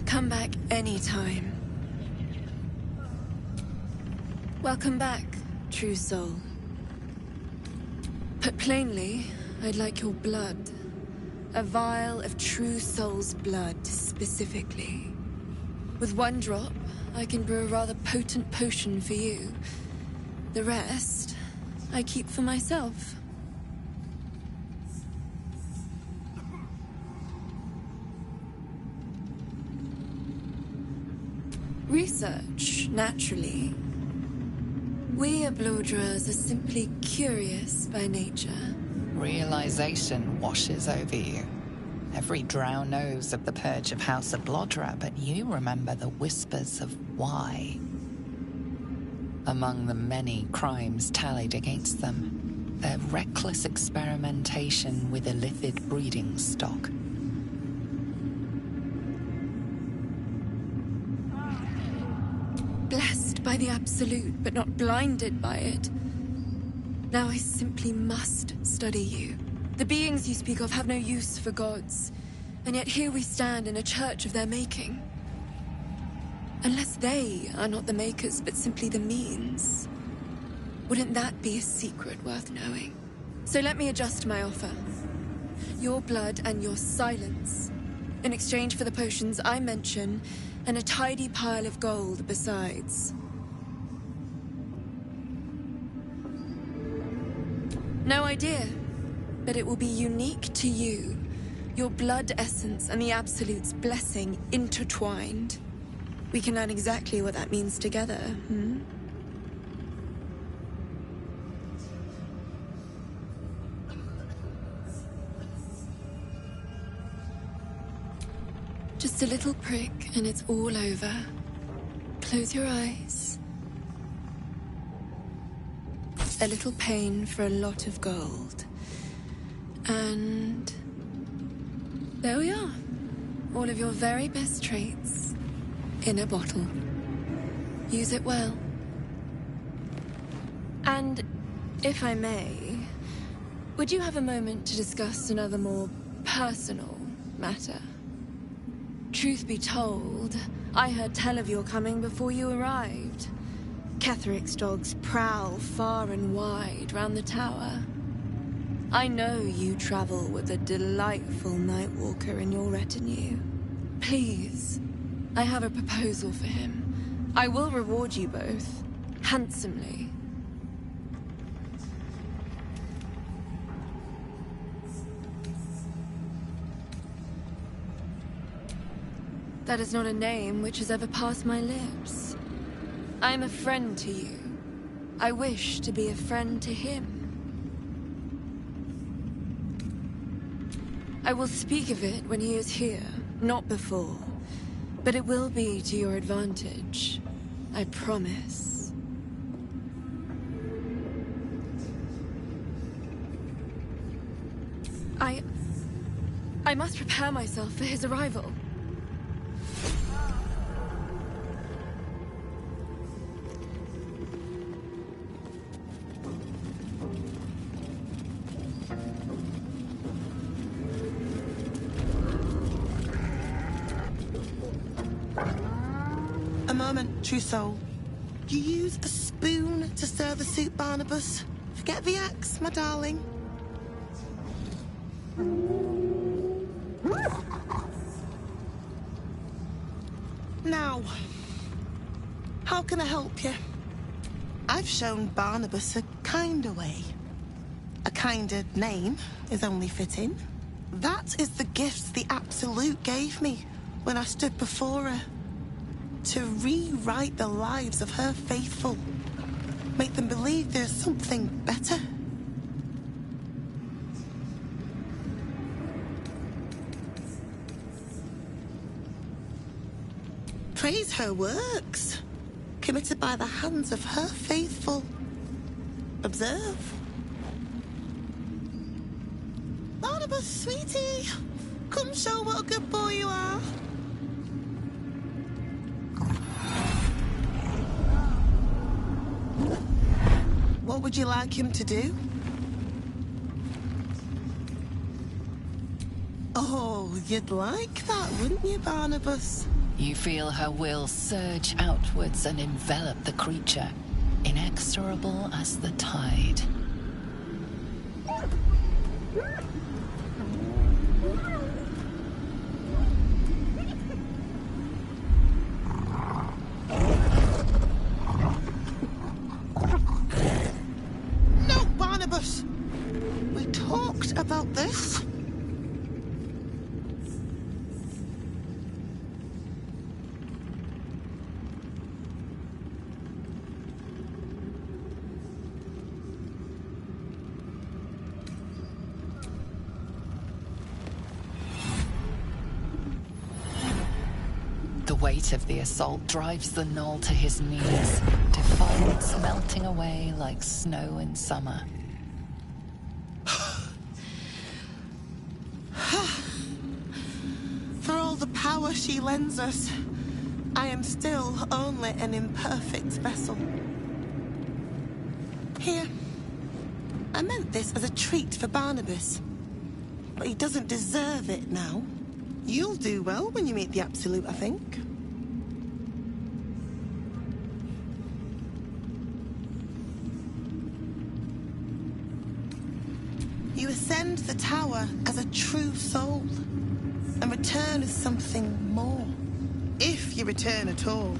Come back anytime. Welcome back, true soul. Put plainly, I'd like your blood. A vial of true soul's blood, specifically. With one drop, I can brew a rather potent potion for you. The rest, I keep for myself. Research, naturally. We Oblodras are simply curious by nature. Realization washes over you. Every drow knows of the purge of House Oblodra, but you remember the whispers of why. Among the many crimes tallied against them, their reckless experimentation with illithid breeding stock. Blessed by the Absolute, but not blinded by it. Now I simply must study you. The beings you speak of have no use for gods, and yet here we stand in a church of their making. Unless they are not the makers, but simply the means, wouldn't that be a secret worth knowing? So let me adjust my offer. Your blood and your silence, in exchange for the potions I mention, and a tidy pile of gold besides. No idea, but it will be unique to you. Your blood essence and the Absolute's blessing intertwined. We can learn exactly what that means together, hmm? Just a little prick and it's all over. Close your eyes. A little pain for a lot of gold. And there we are. All of your very best traits in a bottle. Use it well. And, if I may, would you have a moment to discuss another more personal matter? Truth be told, I heard tell of your coming before you arrived. Ketheric's dogs prowl far and wide round the tower. I know you travel with a delightful Nightwalker in your retinue. Please, I have a proposal for him. I will reward you both, handsomely. That is not a name which has ever passed my lips. I am a friend to you. I wish to be a friend to him. I will speak of it when he is here, not before. But it will be to your advantage. I promise. I must prepare myself for his arrival. A moment, true soul. You use a spoon to stir the soup, Barnabas. Forget the axe, my darling. Now, how can I help you? I've shown Barnabas a kinder way. A kinder name is only fitting. That is the gift the Absolute gave me when I stood before her. To rewrite the lives of her faithful. Make them believe there's something better. Praise her works, committed by the hands of her faithful. Observe. Barnabas, sweetie, come show what a good boy you are. What would you like him to do? Oh, you'd like that, wouldn't you, Barnabas? You feel her will surge outwards and envelop the creature, inexorable as the tide. No, Barnabas! We talked about this. The weight of the assault drives the gnoll to his knees, defiance melting away like snow in summer. For all the power she lends us, I am still only an imperfect vessel. Here. I meant this as a treat for Barnabas. But he doesn't deserve it now. You'll do well when you meet the Absolute, I think. You ascend the tower as a true soul, and return as something more. If you return at all.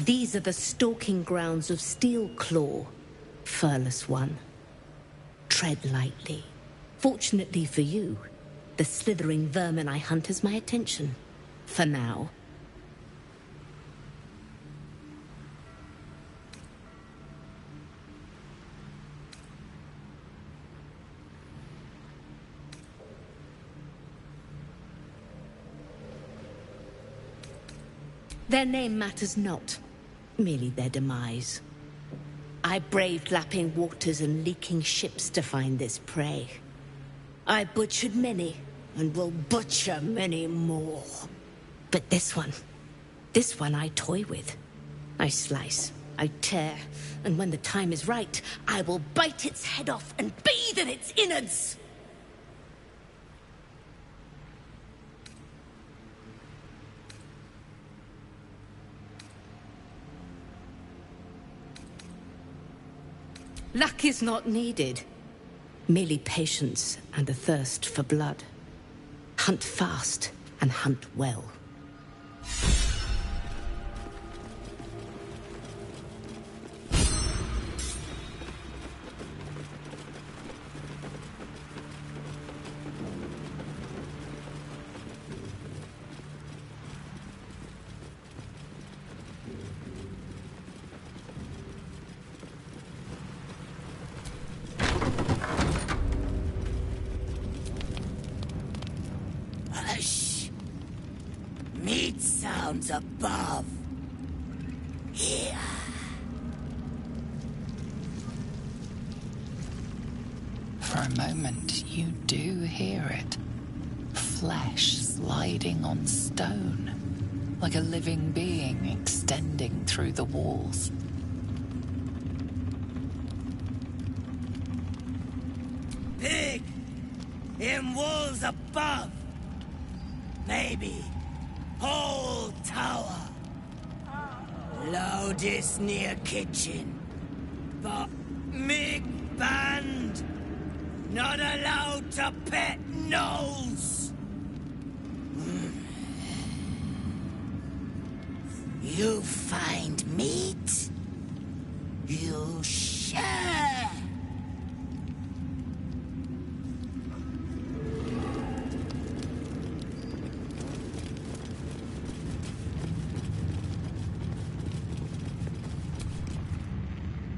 These are the stalking grounds of Steelclaw, furless one. Tread lightly. Fortunately for you, the slithering vermin I hunt has my attention. For now. Their name matters not, merely their demise. I braved lapping waters and leaking ships to find this prey. I butchered many, and will butcher many more. But this one I toy with. I slice, I tear, and when the time is right, I will bite its head off and bathe in its innards! Luck is not needed. Merely patience and a thirst for blood. Hunt fast and hunt well. Meat sounds above. Here. For a moment, you do hear it. Flesh sliding on stone, like a living being extending through the walls. Pig! In walls above! Maybe. Whole tower. Loudest near kitchen. But mig band. Not allowed to pet gnolls. You find meat. You share.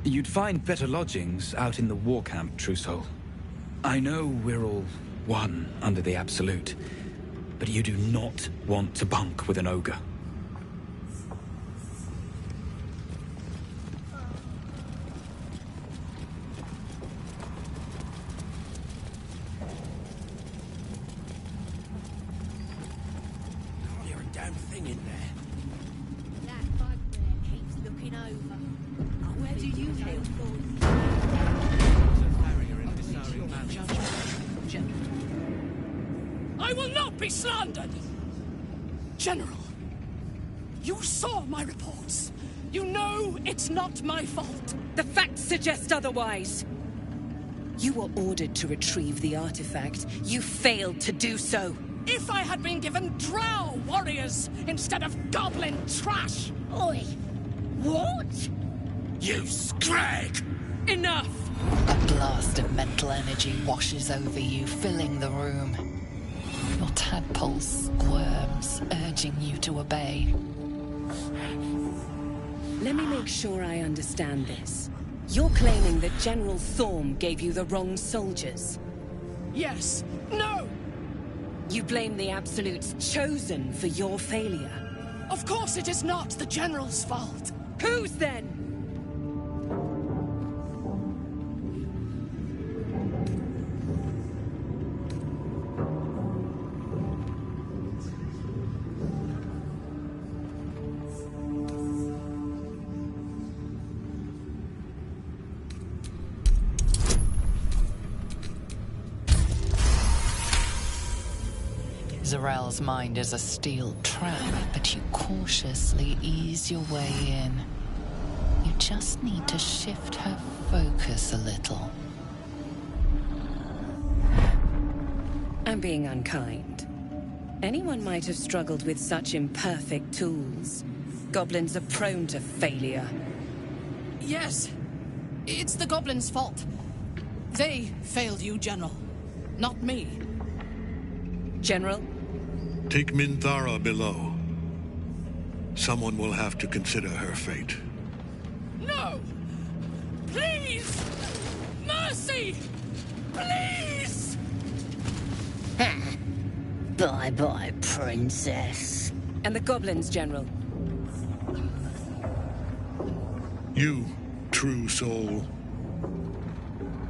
You'd find better lodgings out in the war camp, True Soul. I know we're all one under the Absolute, but you do not want to bunk with an ogre. Can't hear a damn thing in there. That bugbear keeps looking over. Where do you live? I will not be slandered! General, you saw my reports. You know it's not my fault. The facts suggest otherwise. You were ordered to retrieve the artifact. You failed to do so. If I had been given drow warriors instead of goblin trash! Oi! What? You scrag! Enough! A blast of mental energy washes over you, filling the room. Your tadpole squirms, urging you to obey. Let me make sure I understand this. You're claiming that General Thorm gave you the wrong soldiers? Yes. No! You blame the Absolute's Chosen for your failure? Of course it is not the General's fault. Whose then? Zarel's mind is a steel trap, but you cautiously ease your way in. You just need to shift her focus a little. I'm being unkind. Anyone might have struggled with such imperfect tools. Goblins are prone to failure. Yes. It's the goblins' fault. They failed you, General. Not me. General? Take Minthara below. Someone will have to consider her fate. No! Please! Mercy! Please! Bye-bye, Princess. And the goblins, General? You, true soul.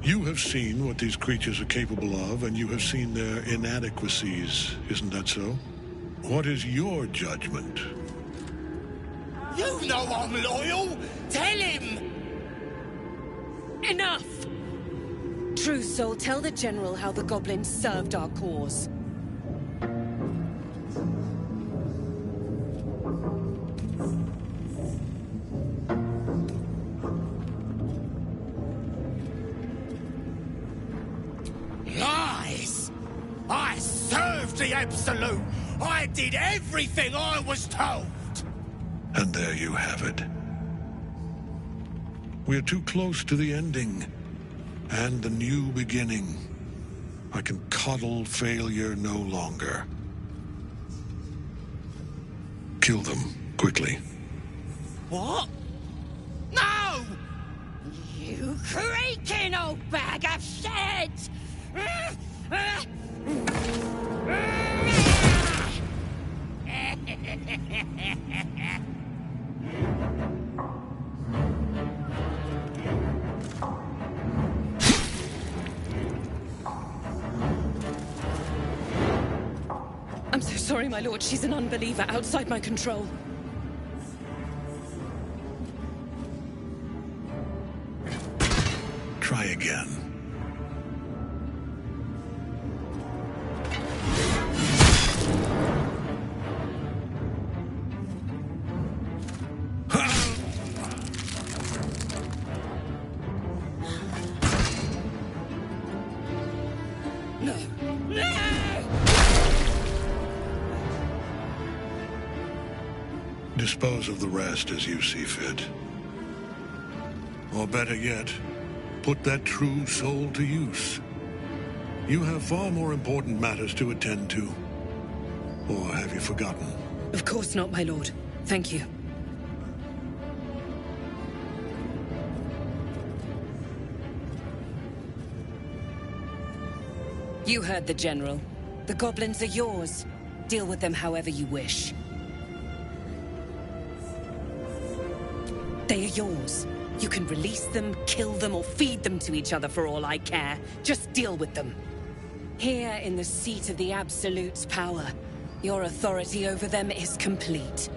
You have seen what these creatures are capable of, and you have seen their inadequacies. Isn't that so? What is your judgment? You know I'm loyal! Tell him! Enough! True soul, tell the General how the goblins served our cause. Lies! I served the Absolute! I did everything I was told! And there you have it. We're too close to the ending. And the new beginning. I can coddle failure no longer. Kill them, quickly. What? No! You creaking old bag of shit! I'm so sorry, my lord. She's an unbeliever outside my control. Try again. Dispose of the rest as you see fit. Or better yet, put that true soul to use. You have far more important matters to attend to. Or have you forgotten? Of course not, my lord. Thank you. You heard the General. The goblins are yours. Deal with them however you wish. They are yours. You can release them, kill them, or feed them to each other for all I care. Just deal with them. Here in the seat of the Absolute's power, your authority over them is complete.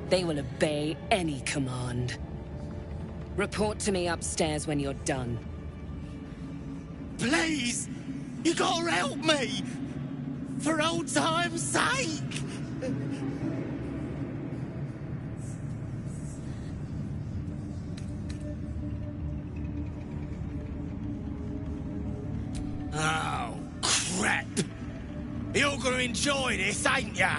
They will obey any command. Report to me upstairs when you're done. Please! You gotta help me! For old time's sake! Oh, crap! You're gonna enjoy this, ain't ya?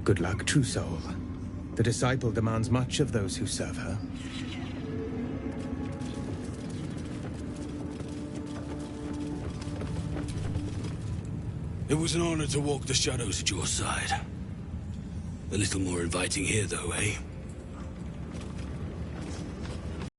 Good luck, true soul. The disciple demands much of those who serve her. It was an honor to walk the shadows at your side. A little more inviting here, though, eh?